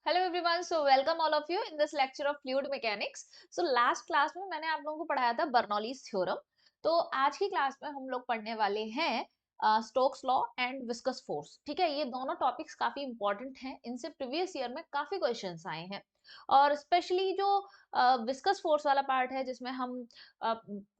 Hello everyone, so welcome all of you in this lecture of fluid mechanics. So last class में मैंने आप लोगों को पढ़ाया था बर्नौलीज थ्योरम। तो आज की क्लास में हम लोग पढ़ने वाले हैं Stokes law and viscous force. ठीक है, ये दोनों टॉपिक्स काफी इंपॉर्टेंट हैं, इनसे प्रीवियस ईयर में काफी क्वेश्चंस आए हैं। और स्पेशली जो विस्कस फोर्स वाला पार्ट है जिसमें हम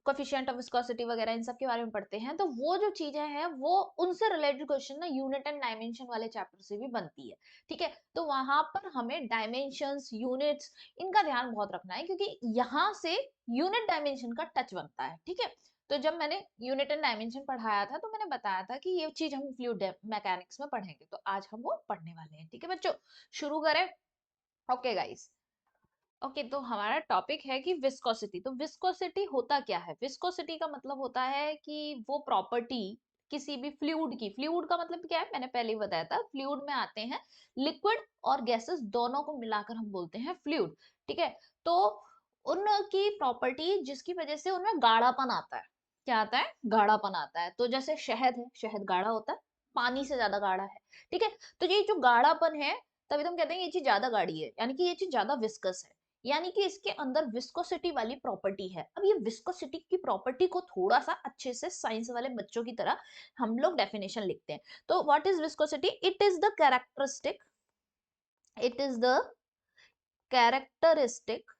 कोफिशिएंट ऑफ विस्कोसिटी वगैरह इन सब के बारे में पढ़ते हैं, तो वो जो चीजें हैं वो उनसे रिलेटेड क्वेश्चन ना यूनिट एंड डायमेंशन वाले चैप्टर से भी बनती है। ठीक है, तो वहां पर हमें डायमेंशंस, यूनिट्स, इनका ध्यान बहुत रखना है क्योंकि यहाँ से यूनिट डायमेंशन का टच बनता है। ठीक है, तो जब मैंने यूनिट एंड डायमेंशन पढ़ाया था तो मैंने बताया था कि ये चीज हम फ्लूइड मैकेनिक्स में पढ़ेंगे, तो आज हम वो पढ़ने वाले हैं। ठीक है बच्चों, शुरू करें। ओके गाइस, ओके तो हमारा टॉपिक है कि विस्कोसिटी। तो विस्कोसिटी होता क्या है? विस्कोसिटी का मतलब होता है कि वो प्रॉपर्टी किसी भी फ्लूइड की, फ्लूइड का मतलब क्या है मैंने पहले ही बताया था, फ्लूइड में आते हैं लिक्विड और गैसेस, दोनों को मिलाकर हम बोलते हैं फ्लूइड। ठीक है, तो उनकी प्रॉपर्टी जिसकी वजह से उनमें गाढ़ापन आता है। क्या आता है? गाढ़ापन आता है। तो जैसे शहद है, शहद गाढ़ा होता है, पानी से ज्यादा गाढ़ा है। ठीक है, तो ये जो गाढ़ापन है, तभी तो हम कहते हैं ये चीज ज्यादा गाढ़ी है, यानी कि ये चीज ज्यादा विस्कस है, यानी कि इसके अंदर विस्कोसिटी वाली प्रॉपर्टी है। अब ये विस्कोसिटी की प्रॉपर्टी को थोड़ा सा अच्छे से साइंस वाले बच्चों की तरह हम लोग डेफिनेशन लिखते हैं। तो what is viscosity? It is the characteristic, it is the characteristic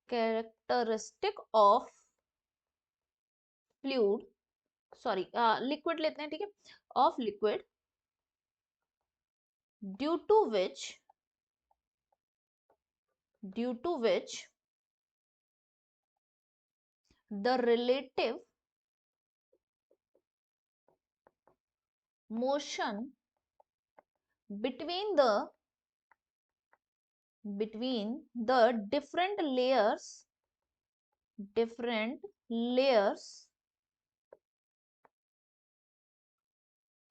characteristic of fluid, sorry liquid लेते हैं। ठीक है, of liquid due to which, due to which the relative motion between the different layers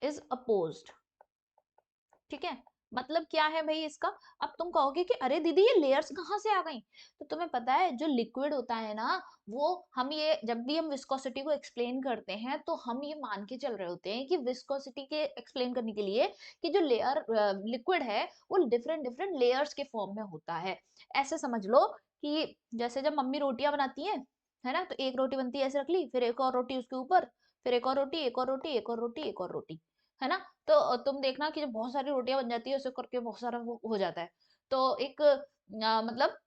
is opposed। ठीक है, मतलब क्या है भाई इसका? अब तुम कहोगे कि अरे दीदी ये लेयर्स कहाँ से आ गई, तो तुम्हें पता है जो लिक्विड होता है ना, वो हम ये जब भी हम विस्कोसिटी को एक्सप्लेन करते हैं तो हम ये मान के चल रहे होते हैं कि विस्कोसिटी के एक्सप्लेन करने के लिए कि जो लेयर लिक्विड है वो डिफरेंट डिफरेंट लेयर्स के फॉर्म में होता है। ऐसे समझ लो कि जैसे जब मम्मी रोटियां बनाती है ना, तो एक रोटी बनती है ऐसे रख ली, फिर एक और रोटी उसके ऊपर, फिर एक और रोटी, एक और रोटी, एक और रोटी, एक और रोटी, है ना। तो तुम देखना कि जब बहुत सारी रोटियां बन जाती है उसे करके बहुत सारा हो जाता है, तो एक मतलब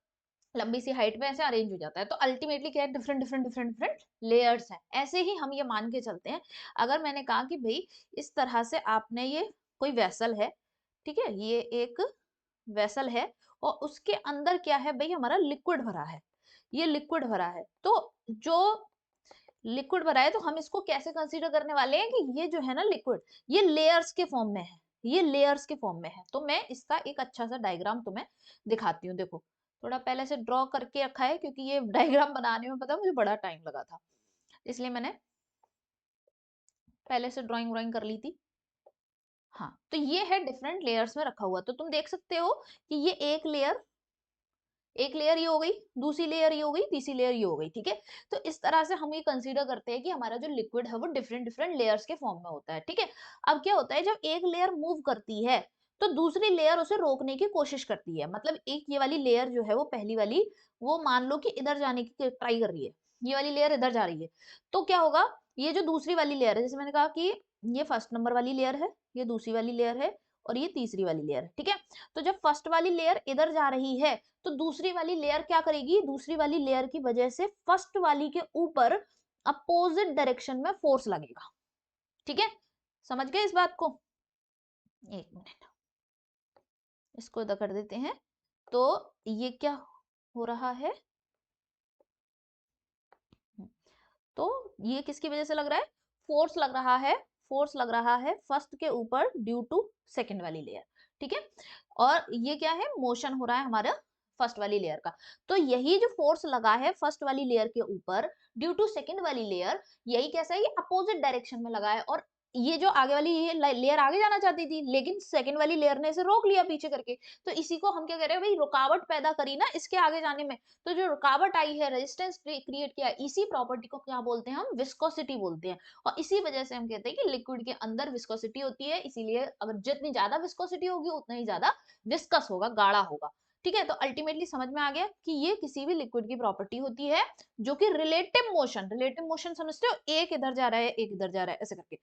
लंबी सी हाइट में ऐसे अरेंज हो जाता है। तो अल्टीमेटली क्या है, different different different different layers हैं। ऐसे ही हम ये मान के चलते हैं। अगर मैंने कहा कि भाई इस तरह से आपने ये कोई वेसल है, ठीक है, ये एक वेसल है और उसके अंदर क्या है भाई, हमारा लिक्विड भरा है, ये लिक्विड भरा है। तो जो लिक्विड भरा है तो हम इसको कैसे कंसीडर करने वाले हैं कि ये जो है ना लिक्विड, ये लेयर्स के फॉर्म में है, ये लेयर्स के फॉर्म में है। तो मैं इसका एक अच्छा सा डायग्राम तुम्हें दिखाती हूँ। देखो, थोड़ा पहले से ड्रॉ करके रखा है क्योंकि ये डायग्राम बनाने में पता है मुझे बड़ा टाइम लगा था, इसलिए मैंने पहले से ड्राइंग व्राइंग कर ली थी। हाँ, तो ये है डिफरेंट लेयर्स में रखा हुआ। तो तुम देख सकते हो कि ये एक लेयर ये हो गई, दूसरी लेयर ये हो गई, तीसरी लेयर ये हो गई। ठीक है, तो इस तरह से हम ये कंसीडर करते हैं कि हमारा जो लिक्विड है वो डिफरेंट डिफरेंट लेयर्स के फॉर्म में होता है। ठीक है, अब क्या होता है जब एक लेयर मूव करती है तो दूसरी लेयर उसे रोकने की कोशिश करती है। मतलब एक ये वाली लेयर जो है वो पहली वाली, वो मान लो कि इधर जाने की ट्राई कर रही है, ये वाली लेयर इधर जा रही है, तो क्या होगा, ये जो दूसरी वाली लेयर है, जैसे मैंने कहा कि ये फर्स्ट नंबर वाली लेयर है, ये दूसरी वाली लेयर है और ये तीसरी वाली लेयर है। ठीक है, तो जब फर्स्ट वाली लेयर इधर जा रही है तो दूसरी वाली लेयर क्या करेगी, दूसरी वाली लेयर की वजह से फर्स्ट वाली के ऊपर अपोजिट डायरेक्शन में फोर्स लगेगा। ठीक है, समझ गए इस बात को? एक मिनट, इसको इधर कर देते हैं। तो ये क्या हो रहा है, तो ये किसकी वजह से लग रहा है, फोर्स लग रहा है, फोर्स लग रहा है फर्स्ट के ऊपर ड्यू टू सेकंड वाली लेयर। ठीक है, और ये क्या है, मोशन हो रहा है हमारा फर्स्ट वाली लेयर का। तो यही जो फोर्स लगा है फर्स्ट वाली लेयर के ऊपर ड्यू टू सेकंड वाली लेयर, यही कैसा है, ये अपोजिट डायरेक्शन में लगा है और ये जो आगे वाली ये लेयर आगे जाना चाहती थी, लेकिन सेकंड वाली लेयर ने इसे रोक लिया पीछे करके। तो इसी को हम क्या कह रहे हैं भाई, रुकावट पैदा करी ना इसके आगे जाने में। तो जो रुकावट आई है, रेजिस्टेंस क्रिएट किया, इसी प्रॉपर्टी को क्या बोलते हैं हम, विस्कोसिटी बोलते हैं। और इसी वजह से हम कहते हैं कि लिक्विड के अंदर विस्कोसिटी होती है, इसीलिए अगर जितनी ज्यादा विस्कोसिटी होगी उतना ही ज्यादा विस्कस होगा, गाढ़ा होगा। ठीक है, तो अल्टीमेटली समझ में आ गया कि ये किसी भी लिक्विड की प्रॉपर्टी होती है जो कि रिलेटिव मोशन समझते हो, एक इधर जा रहा है एक इधर जा रहा है ऐसे करके।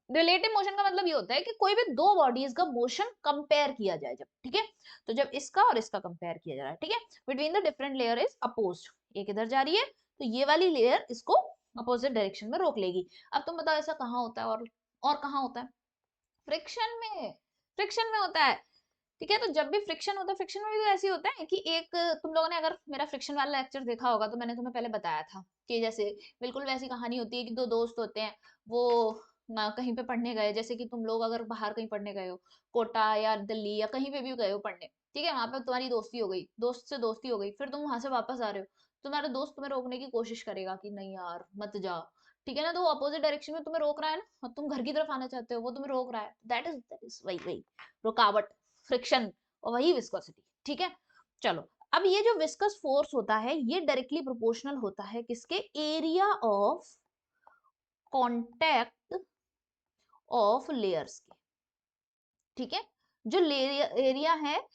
रिलेटिव मोशन का मतलब ये होता है कि कोई भी दो बॉडीज का मोशन कंपेयर किया जाए जब, ठीक है, तो जब इसका और इसका कंपेयर किया जा रहा है, ठीक है, between the different layer is opposed, एक इधर जा रही है तो ये वाली लेयर इसको अपोजिट डायरेक्शन में रोक लेगी। अब तुम बताओ ऐसा कहाँ होता है, और कहाँ होता है, फ्रिक्शन में, फ्रिक्शन में होता है। ठीक है, तो जब भी फ्रिक्शन होता है, फ्रिक्शन में भी तो ऐसे ही होता है कि एक, तुम लोगों ने अगर मेरा फ्रिक्शन वाला लेक्चर देखा होगा तो मैंने तुम्हें पहले बताया था कि जैसे बिल्कुल वैसी कहानी होती है कि दो दोस्त होते हैं, वो कहीं पे पढ़ने गए, जैसे कि तुम लोग अगर बाहर कहीं पढ़ने गए हो, कोटा या दिल्ली या कहीं पे भी गए हो पढ़ने, ठीक है, वहां पे तुम्हारी दोस्ती हो गई, दोस्त से दोस्ती हो गई, फिर तुम वहां से वापस आ रहे हो, तुम्हारा दोस्त तुम्हें रोकने की कोशिश करेगा कि नहीं यार मत जाओ, ठीक है ना, तो वो अपोजिट डायरेक्शन में तुम्हें रोक रहा है ना, और तुम घर की तरफ आना चाहते हो, वो तुम्हें रोक रहा है, दैट इज वही वही रुकावट, फ्रिक्शन, और वही विस्कोसिटी। ठीक है, चलो, अब ये जो विस्कस फोर्स होता है ये डायरेक्टली प्रोपोर्शनल होता है किसके, area of contact of layers के। ठीक है, जो लेयर एरिया है,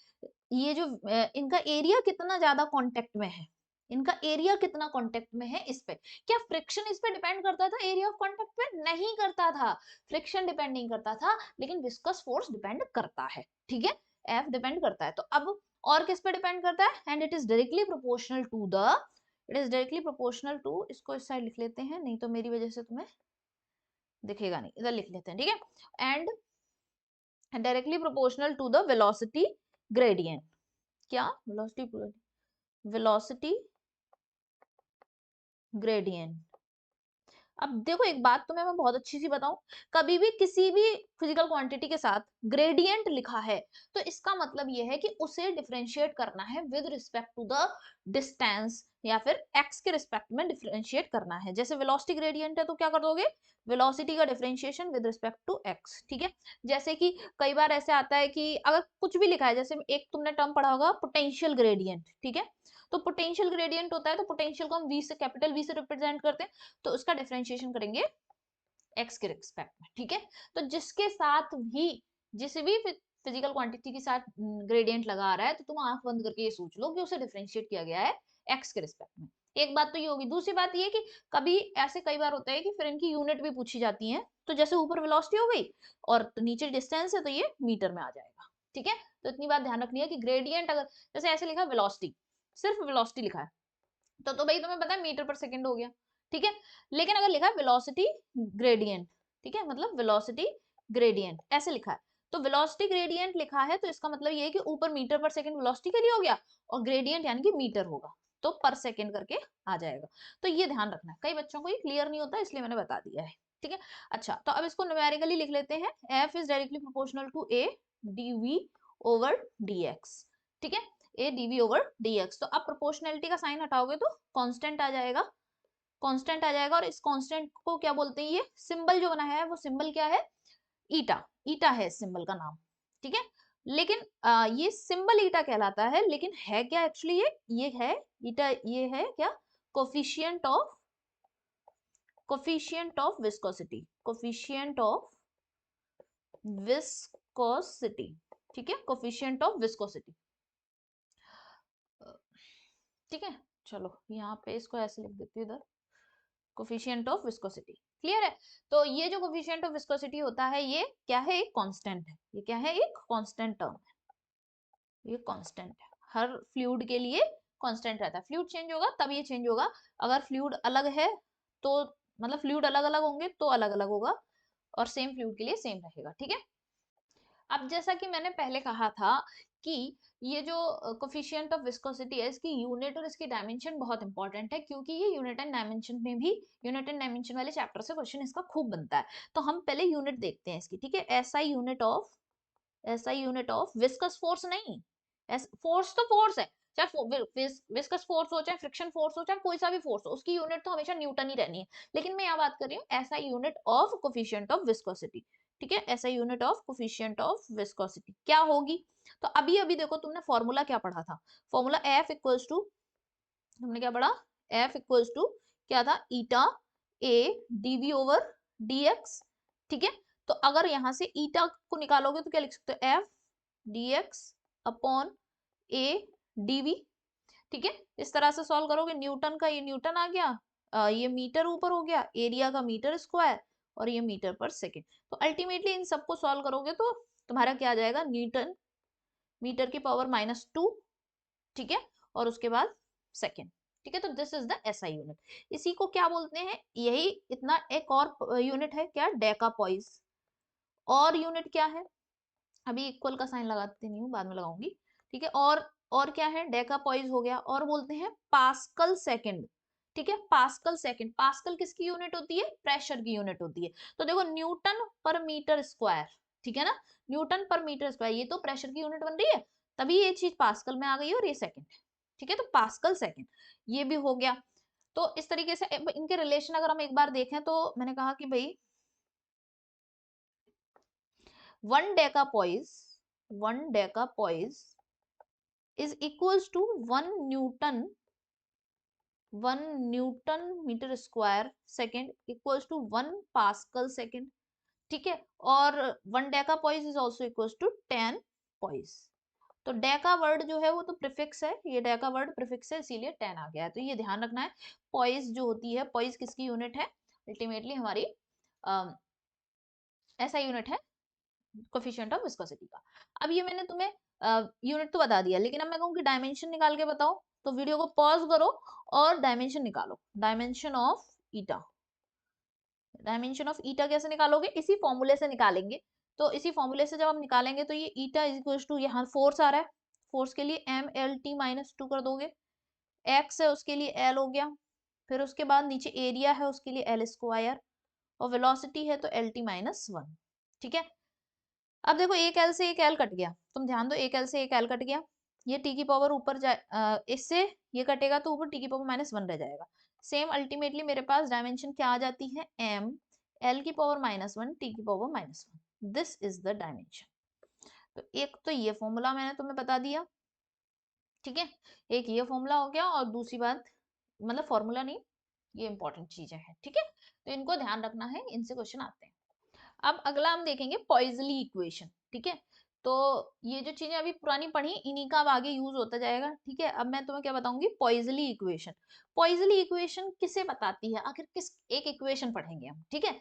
ये जो इनका एरिया कितना ज्यादा कांटेक्ट में है, इनका एरिया कितना कांटेक्ट में है इस पे, क्या फ्रिक्शन इस पे डिपेंड करता था एरिया ऑफ कांटेक्ट पे, नहीं करता था, फ्रिक्शन डिपेंड नहीं करता था, लेकिन विस्कस फोर्स डिपेंड करता है। ठीक है, एफ डिपेंड करता है, तो अब और किस पे डिपेंड करता है, and it is directly proportional to the, it is directly proportional to, इसको इस साइड लिख लेते हैं नहीं तो मेरी वजह से तुम्हें दिखेगा नहीं, इधर लिख लेते हैं, ठीक है, and directly proportional to the velocity gradient, क्या वेलोसिटी ग्रेडियंट। अब देखो एक बात तुम्हें मैं बहुत अच्छी सी बताऊं, कभी भी किसी भी फिजिकल क्वांटिटी के साथ ग्रेडियंट लिखा है तो इसका मतलब ये है कि उसे डिफरेंशिएट करना है with respect to the distance, या फिर एक्स के रिस्पेक्ट में डिफरेंशिएट करना है। जैसे वेलोसिटी ग्रेडियंट है तो क्या कर दोगे, वेलोसिटी का differentiation with respect to x. ठीक है, जैसे कि कई बार ऐसे आता है कि अगर कुछ भी लिखा है, जैसे एक तुमने टर्म पढ़ा होगा पोटेंशियल ग्रेडियंट, ठीक है, तो पोटेंशियल ग्रेडियंट होता है तो पोटेंशियल को हम वी से, कैपिटल वी से रिप्रेजेंट करते हैं, तो उसका डिफरेंशिएशन करेंगे एक्स के रिस्पेक्ट में। ठीक है, तो जिसके साथ भी, जिस भी फिजिकल क्वांटिटी के साथ ग्रेडियंट लगा रहा है तो तुम आंख बंद करके ये सोच लो कि उसे डिफरेंशिएट किया गया है एक्स के रिस्पेक्ट में। एक बात तो ये होगी, दूसरी बात ये कि कभी ऐसे कई बार होता है कि फिर इनकी यूनिट भी पूछी जाती है, तो जैसे ऊपर वेलोसिटी हो गई और तो नीचे डिस्टेंस है तो ये मीटर में आ जाएगा। ठीक है, तो इतनी बात ध्यान रखनी है कि ग्रेडियंट अगर जैसे ऐसे लिखा वेलोसिटी, सिर्फ वेलोसिटी लिखा है तो भाई तुम्हें पता है मीटर पर सेकंड हो गया। ठीक है, लेकिन अगर लिखा है वेलोसिटी ग्रेडियंट, ठीक है, मतलब वेलोसिटी ग्रेडियंट ऐसे लिखा है, तो वेलोसिटी ग्रेडियंट लिखा है तो इसका मतलब ये है कि ऊपर मीटर पर सेकंड वेलोसिटी के लिए हो गया और ग्रेडियंट यानी कि मीटर होगा तो पर सेकंड करके आ जाएगा। तो ये ध्यान रखना है, कई बच्चों को ये क्लियर नहीं होता इसलिए मैंने बता दिया है। ठीक है, अच्छा तो अब इसको न्यूमेरिकली लिख लेते हैं, F is directly proportional to A dv over dx. ठीक है, ए डीवी ओवर डीएक्स, तो अब प्रोपोर्शनैलिटी का साइन हटाओगे तो कांस्टेंट आ जाएगा, कांस्टेंट आ जाएगा, और इस कांस्टेंट को क्या बोलते हैं, ये सिंबल जो बना है वो सिंबल क्या है, ईटा, ईटा है इस सिंबल का नाम। ठीक है, लेकिन ये सिंबल ईटा कहलाता है, लेकिन है क्या एक्चुअली, ये है ईटा, ये है क्या, coefficient of viscosity, coefficient of viscosity. ठीक है, कोफिशिएंट ऑफ विस्कोसिटी। ठीक है, चलो यहाँ पे इसको ऐसे लिख देती हूँ इधर, कोफिशिएंट ऑफ विस्कोसिटी। क्लियर है, तो ये जो कोफिशिएंट ऑफ विस्कोसिटी होता है ये क्या है, एक कांस्टेंट है, ये क्या है, एक कांस्टेंट टर्म है, ये कांस्टेंट है, हर फ्लूइड के लिए कांस्टेंट रहता है, फ्लूइड चेंज होगा तब ये चेंज होगा, अगर फ्लूइड अलग है तो मतलब फ्लूइड अलग अलग होंगे तो अलग अलग होगा, और सेम फ्लूइड के लिए सेम रहेगा। ठीक है, अब जैसा कि मैंने पहले कहा था कि ये जो कोफिशिएंट ऑफ विस्कोसिटी है इसकी यूनिट और इसकी डायमेंशन बहुत इंपॉर्टेंट है, क्योंकि ये यूनिट एंड डायमेंशन में भी, यूनिट एंड डायमेंशन वाले चैप्टर से क्वेश्चन इसका खूब बनता है। तो हम पहले यूनिट देखते हैं इसकी। ठीक है, SI unit of, SI unit of viscous force नहीं, फोर्स तो फोर्स है, चाहे विस्कस फोर्स हो, चाहे फ्रिक्शन फोर्स हो, चाहे कोई सा भी फोर्स हो, उसकी यूनिट तो हमेशा न्यूटन ही रहनी है। लेकिन मैं यहाँ बात कर रही हूँ ऐसा unit of coefficient of viscosity, ठीक है, ऐसा unit of coefficient of viscosity क्या होगी। तो अभी अभी देखो तुमने फॉर्मूला क्या पढ़ा था, फॉर्मूला एफ इक्वल्स टू, हमने क्या पढ़ा, एफ इक्वल्स टू क्या था, ईटा ए डीवी ओवर डीएक्स, ठीक है। तो अगर यहां से ईटा को निकालोगे तो क्या लिख सकते हो, एफ डीएक्स अपॉन ए डीवी, ठीक है। इस तरह से सॉल्व करोगे, न्यूटन का ये न्यूटन आ गया, ये मीटर ऊपर हो गया, एरिया का मीटर स्क्वायर, और ये मीटर पर सेकेंड। तो अल्टीमेटली इन सबको सॉल्व करोगे तो तुम्हारा क्या आ जाएगा, न्यूटन मीटर की पावर -2, ठीक है, और उसके बाद सेकेंड, ठीक है। तो this is the SI unit, इसी को क्या बोलते हैं, यही इतना एक और यूनिट है क्या, डेकापॉइज। और यूनिट क्या है, अभी इक्वल का साइन लगाती नहीं हूँ, बाद में लगाऊंगी, ठीक है। और क्या है, डेकापॉइज हो गया, और बोलते हैं पास्कल सेकंड, ठीक है। पास्कल सेकंड, पास्कल किसकी यूनिट होती है, प्रेशर की यूनिट होती है। तो देखो न्यूटन पर मीटर स्क्वायर, ठीक है ना, न्यूटन पर मीटर स्क्वायर, ये तो प्रेशर की यूनिट बन रही है, तभी ये चीज पास्कल में आ गई और ये सेकंड, ठीक है। तो पास्कल सेकंड ये भी हो गया। तो इस तरीके से इनके रिलेशन अगर हम एक बार देखें तो मैंने कहा कि भाई 1 decapoise, 1 decapoise is equals to 1 newton metre square second equals to 1 pascal second, ठीक है। और 1 decapoise is also equals to 10 poise. तो डेका वर्ड जो है वो तो प्रीफिक्स है, ये डेका वर्ड प्रीफिक्स है, इसीलिए 10 आ गया है। तो ये ध्यान रखना है, पॉइज जो होती है, पॉइज किसकी यूनिट है, अल्टीमेटली हमारी ऐसा यूनिट है कोफिशिएंट ऑफ विस्कोसिटी का। अब ये मैंने तुम्हें यूनिट तो बता दिया, लेकिन अब मैं कहूँ कि डायमेंशन निकाल के बताओ, तो वीडियो को पॉज करो और डायमेंशन निकालो, dimension of eta. Dimension of eta कैसे निकालोगे, इसी फॉर्मूले से निकालेंगे। तो इसी फॉर्मूले से जब हम निकालेंगे तो ये ईटा इज इक्वल टू, यहाँ फोर्स आ रहा है, फोर्स के लिए एम एल टी -2 कर दोगे, एक्स है उसके लिए एल हो गया, फिर उसके बाद नीचे एरिया है उसके लिए एल स्क्वायर, और वेलोसिटी है तो एल टी -1, ठीक है। अब देखो एक एल से एक एल कट गया, तुम ध्यान दो, एक एल से एक एल कट गया, ये टी की पावर ऊपर जाए, इससे ये कटेगा तो ऊपर टी की पावर -1 रह जाएगा। सेम अल्टीमेटली मेरे पास डायमेंशन क्या आ जाती है, एम एल की पावर -1 टी की power -1, this is the dimension. तो एक तो ये फॉर्मूला मैंने तुम्हें बता दिया, ठीक है, एक ये फॉर्मूला हो गया, और दूसरी बात, मतलब फॉर्मूला नहीं, ये इंपॉर्टेंट चीजें हैं, ठीक है। तो इनको ध्यान रखना है, इनसे क्वेश्चन आते हैं। अब अगला हम देखेंगे पॉइजली इक्वेशन, ठीक है। तो ये जो चीजें अभी पुरानी पढ़ी, इन्हीं का अब आगे यूज होता जाएगा, ठीक है। अब मैं तुम्हें क्या बताऊंगी, पॉइजली इक्वेशन। पॉइजली इक्वेशन किसे बताती है, आखिर किस, एक इक्वेशन पढ़ेंगे हम, ठीक है।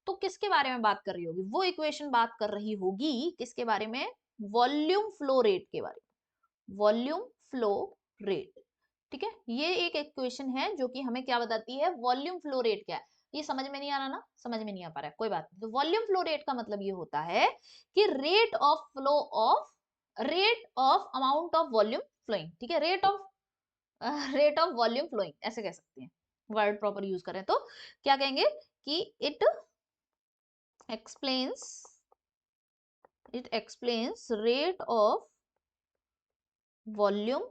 तो किसके बारे में बात कर रही होगी, वो इक्वेशन बात कर रही होगी किसके बारे में, वॉल्यूम फ्लो रेट के बारे में, वॉल्यूम फ्लो रेट, ठीक है। ये एक इक्वेशन है जो कि हमें क्या बताती है, वॉल्यूम फ्लो रेट क्या है। ये समझ में नहीं आ रहा ना, समझ में नहीं आ पा रहा है, कोई बात नहीं। तो वॉल्यूम फ्लो रेट का मतलब ये होता है कि rate of amount of volume flowing, ठीक है, रेट ऑफ वॉल्यूम फ्लोइंग, ऐसे कह सकते हैं, वर्ड प्रॉपर यूज करें तो क्या कहेंगे कि explains it explains rate of volume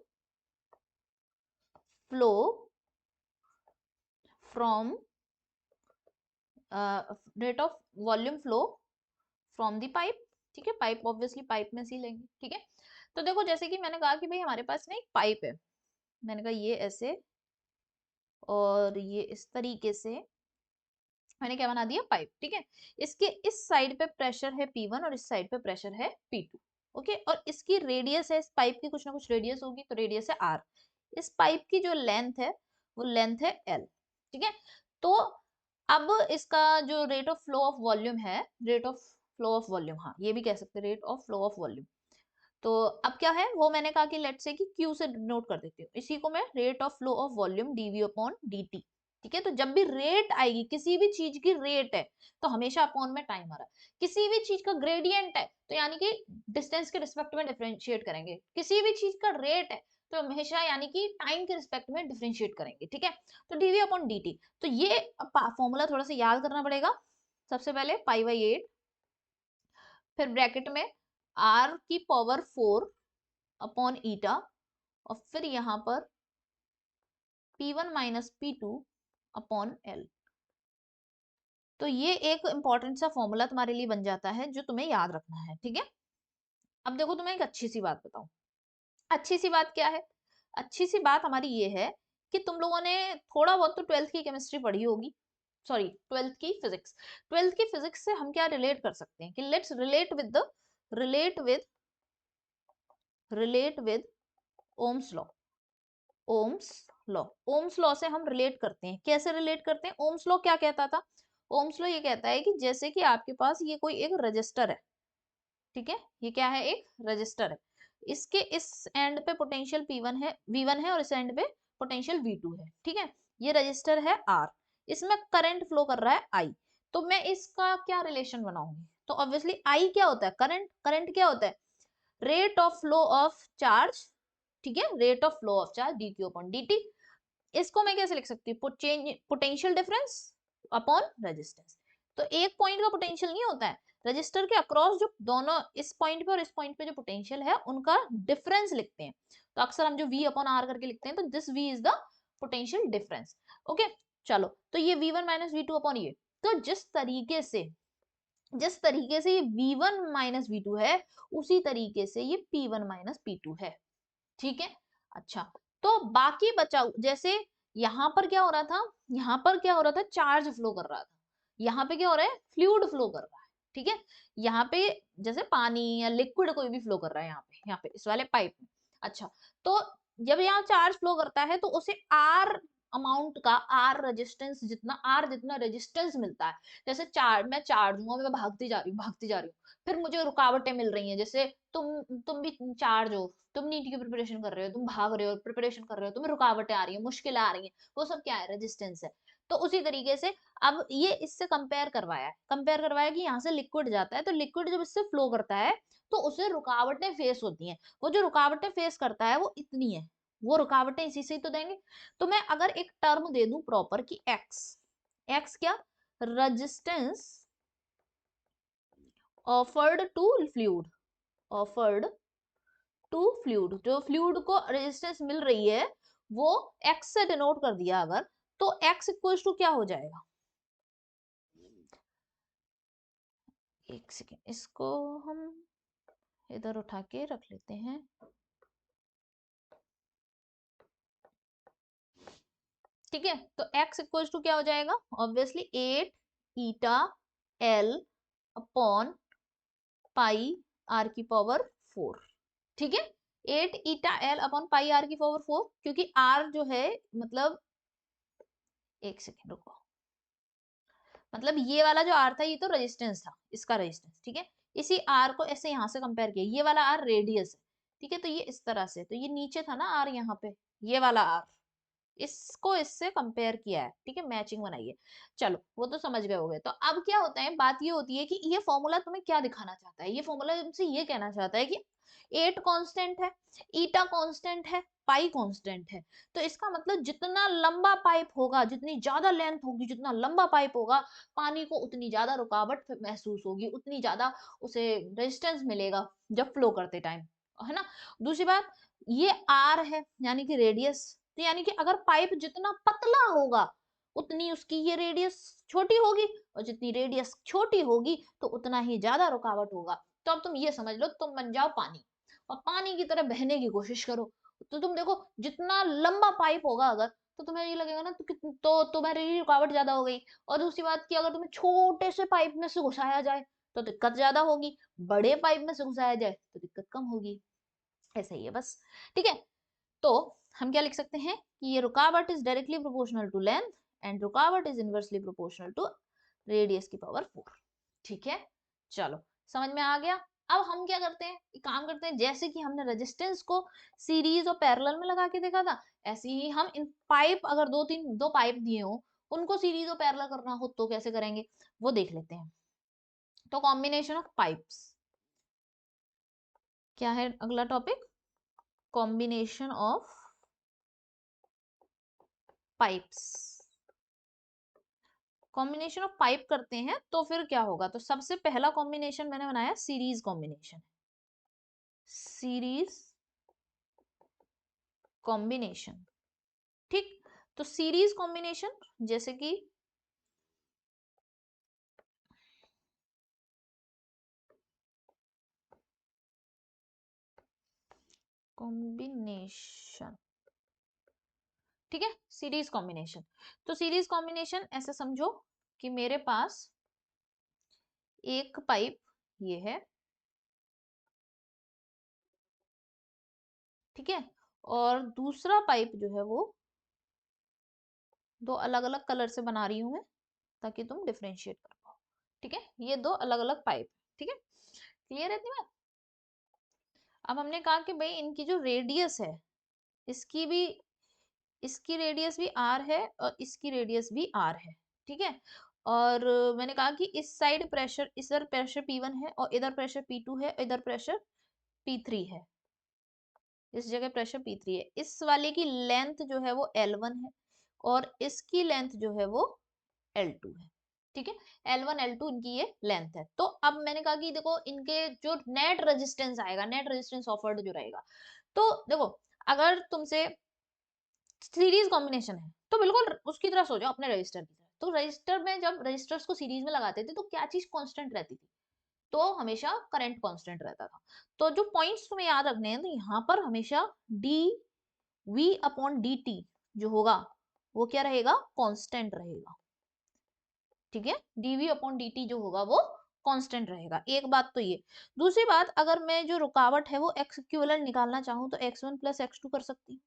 flow from rate of volume flow from the pipe, ठीक है। पाइप ऑब्वियसली पाइप में सी लेंगे, ठीक है। तो देखो जैसे कि मैंने कहा कि भाई हमारे पास ना एक पाइप है, मैंने कहा ये ऐसे और ये इस तरीके से, मैंने क्या बना दिया, पाइप, ठीक है। इसके इस साइड पे प्रेशर है P1 और इस साइड पे प्रेशर है P2, ओके। और इसकी रेडियस है, इस पाइप की कुछ ना कुछ रेडियस होगी, तो रेडियस है R। इस पाइप की जो लेंथ है वो लेंथ है L, ठीक है। तो अब इसका जो rate of flow of volume है, rate of flow of volume, हाँ ये भी कह सकते हैं, rate of flow of volume. तो अब क्या है, वो मैंने कहा कि लेट से कि Q से डिनोट कर देती हूँ, इसी को मैं rate of flow of volume dV upon dt, ठीक है। तो जब भी रेट आएगी, किसी भी चीज की रेट है तो हमेशा अपॉन में टाइम आ रहा है, किसी भी चीज का ग्रेडियंट है तो यानी कि डिस्टेंस के रिस्पेक्ट में डिफरेंशिएट करेंगे, किसी भी चीज का रेट है तो हमेशा यानी कि टाइम के रिस्पेक्ट में डिफरेंशिएट करेंगे, ठीक है। तो dV अपॉन dt, तो ये फॉर्मूला थोड़ा सा याद करना पड़ेगा। सबसे पहले π/8, फिर ब्रैकेट में r की पावर 4 अपॉन ईटा, और फिर यहाँ पर P1 minus P2 upon L। तो ये एक इंपॉर्टेंट सा फॉर्मूला तुम्हारे लिए बन जाता है जो तुम्हें याद रखना है, ठीक है। अब देखो तुम्हें एक अच्छी सी बात बताऊं। अच्छी सी बात क्या है? अच्छी सी बात हमारी ये है कि तुम लोगों ने थोड़ा बहुत तो 12th की केमिस्ट्री पढ़ी होगी, सॉरी 12th की फिजिक्स। 12th की फिजिक्स से हम क्या रिलेट कर सकते हैं कि let's relate with relate with Ohm's law. Ohm's law, Ohm's law से हम रिलेट करते हैं। कैसे रिलेट करते हैं? ओम्स लॉ क्या कहता था? ओम्स लॉ ये कहता है कि जैसे कि आपके पास ये कोई एक रजिस्टर है, ठीक है, ये क्या है? एक रजिस्टर है। इसके इस एंड पे पोटेंशियल P1 है, V1 है, और इस एंड पे पोटेंशियल V2 है, ठीक है। ये रजिस्टर है R, इसमें करंट फ्लो कर रहा है I। तो मैं इसका क्या रिलेशन बनाऊंगी? तो ऑब्वियसली I क्या होता है? करंट। करंट क्या होता है? Rate of flow of charge, ठीक है, rate of flow of charge dq upon dt। इसको मैं कैसे लिख सकती हूँ? Potential difference upon resistance. तो एक पॉइंट का पोटेंशियल नहीं होता है, रजिस्टर के अक्रॉस जो दोनों इस पॉइंट पे और इस पॉइंट पे जो पोटेंशियल है उनका डिफरेंस लिखते हैं। तो अक्सर हम जो V अपॉन R करके लिखते हैं, तो this V is the potential difference. Okay, चलो, तो ये V1 माइनस V2 अपॉन ये। तो जिस तरीके से ये V1 माइनस V2 है, उसी तरीके से ये P1 माइनस P2 है, ठीक है। अच्छा, तो बाकी बचा, जैसे यहाँ पर क्या हो रहा था? यहाँ पर क्या हो रहा था? चार्ज फ्लो कर रहा था। यहाँ पे क्या हो रहा है? फ्लूइड फ्लो कर रहा है, ठीक है। यहाँ पे जैसे पानी या लिक्विड कोई भी फ्लो कर रहा है, यहाँ पे इस वाले पाइप में। अच्छा, तो जब यहाँ चार्ज फ्लो करता है तो उसे आर अमाउंट का, आर जितना रेजिस्टेंस मिलता है। जैसे मैं चार्ज हूँ, मैं भागती जा रही हूँ, फिर मुझे रुकावटें मिल रही हैं। जैसे तुम भी चार्ज हो, तुम नीट की प्रिपरेशन कर रहे हो, तुम भाग रहे हो, प्रिपरेशन कर रहे हो, तुम्हें रुकावटें आ रही है, मुश्किल आ रही है, वो सब क्या है? रेजिस्टेंस है। तो उसी तरीके से अब ये इससे कंपेयर करवाया कि यहाँ से लिक्विड जाता है, तो लिक्विड जब इससे फ्लो करता है तो उसे रुकावटें फेस होती हैं। वो जो रुकावटें फेस करता है वो इतनी है, वो रुकावटें इसी से ही तो देंगे। तो मैं अगर एक टर्म दे दूं प्रॉपर कि एक्स क्या? Resistance offered to fluid, offered to fluid, जो फ्लूइड को रेजिस्टेंस मिल रही है वो एक्स से डिनोट कर दिया अगर, तो एक्स इक्वल टू क्या हो जाएगा? एक सेकेंड, इसको हम इधर उठा के रख लेते हैं। ठीक है, तो x इक्वल टू क्या हो जाएगा? ऑब्वियसली 8 ईटा l अपॉन पाई r की पावर 4, ठीक है। 8 ईटा l अपॉन पाई r की पावर 4, क्योंकि r जो है, मतलब एक सेकेंड रुको, मतलब ये वाला जो r था ये तो रेजिस्टेंस था, इसका रेजिस्टेंस, ठीक है। इसी r को ऐसे यहाँ से कंपेयर किया, ये वाला r रेडियस है, ठीक है। तो ये इस तरह से, तो ये नीचे था ना r, यहाँ पे ये वाला r, इसको इससे कंपेयर किया है, ठीक है, मैचिंग बनाई है। चलो, वो तो समझ गए होगे। तो अब क्या होता है, बात ये होती है कि ये फॉर्मूला तुम्हें क्या दिखाना चाहता है? ये फॉर्मूला तुमसे ये कहना चाहता है कि 8 कांस्टेंट है, ईटा कांस्टेंट है, पाई कांस्टेंट है। तो इसका मतलब जितना लंबा पाइप होगा, जितनी ज्यादा लेंथ होगी, जितना लंबा पाइप होगा, पानी को उतनी ज्यादा रुकावट महसूस होगी, उतनी ज्यादा उसे रेजिस्टेंस मिलेगा जब फ्लो करते टाइम, है ना। दूसरी बात, ये आर है यानी कि रेडियस, तो यानी कि अगर पाइप जितना पतला होगा उतनी उसकी ये रेडियस छोटी होगी, और जितनी रेडियस छोटी होगी तो उतना ही ज्यादा रुकावट होगा। तो अब तुम ये समझ लो, तुम बन जाओ पानी और पानी की तरह बहने की कोशिश करो। तो तुम देखो, जितना लंबा पाइप होगा अगर, तो तुम्हें ये लगेगा ना तो तुम्हारी रुकावट ज्यादा हो गई। और दूसरी बात की, अगर तुम्हें छोटे से पाइप में से घुसाया जाए तो दिक्कत ज्यादा होगी, बड़े पाइप में से घुसाया जाए तो दिक्कत कम होगी। ऐसा ही है बस, ठीक है। तो हम क्या लिख सकते हैं कि ये रुकावट is directly proportional to length and रुकावट is inversely proportional to radius की पावर 4, ठीक है। चलो, समझ में आ गया। अब हम क्या करते हैं, एक काम करते हैं, जैसे कि हमने रेजिस्टेंस को सीरीज और पैरेलल में लगा के देखा था, ऐसे ही हम इन पाइप, अगर दो पाइप दिए हो, उनको सीरीज और पैरेलल करना हो तो कैसे करेंगे, वो देख लेते हैं। तो कॉम्बिनेशन ऑफ पाइप्स, क्या है अगला topic? Combination of pipes. Combination of pipe करते हैं तो फिर क्या होगा? तो सबसे पहला कॉम्बिनेशन मैंने बनाया सीरीज कॉम्बिनेशन, सीरीज कॉम्बिनेशन, ठीक। तो सीरीज कॉम्बिनेशन जैसे कि कॉम्बिनेशन, ठीक है, सीरीज कॉम्बिनेशन। तो सीरीज कॉम्बिनेशन ऐसे समझो कि मेरे पास एक पाइप ये है, ठीक है, और दूसरा पाइप जो है वो दो अलग अलग कलर से बना रही हूं मैं ताकि तुम डिफरेंशिएट कर पाओ, ठीक है। ये दो अलग अलग पाइप, ठीक है, क्लियर है इतनी बात। अब हमने कहा कि भाई इनकी जो रेडियस है, इसकी भी, इसकी रेडियस भी आर है और इसकी रेडियस भी आर है, ठीक है। और मैंने कहा कि इस साइड प्रेशर, इधर प्रेशर P1 है और इधर प्रेशर P2 है, इधर प्रेशर P3 है, इस जगह प्रेशर P3 है। इस वाले की लेंथ जो है वो L1 है और इसकी लेंथ जो है वो L2 है, ठीक है। L1 L2 इनकी ये लेंथ है। तो अब मैंने कहा कि देखो इनके जो नेट रेजिस्टेंस आएगा, नेट रेजिस्टेंस ऑफर्ड जो रहेगा, तो देखो अगर तुमसे सीरीज कॉम्बिनेशन है तो बिल्कुल उसकी तरह सोचो अपने रजिस्टर की तरह। तो रजिस्टर में जब रजिस्टर्स को सीरीज में लगाते थे तो क्या चीज कांस्टेंट रहती थी, तो हमेशा करंट कांस्टेंट रहता था। तो जो पॉइंट्स तुम्हें याद रखने हैं, तो यहाँ पर हमेशा d v upon d t जो होगा वो क्या रहेगा, कांस्टेंट रहेगा, ठीक है। डीवी अपॉन डी टी जो होगा वो कांस्टेंट रहेगा। एक बात तो ये, दूसरी बात, अगर मैं जो रुकावट है वो एक्स इक्विवेलेंट निकालना चाहूँ तो x1 प्लस x2 कर सकती हूँ।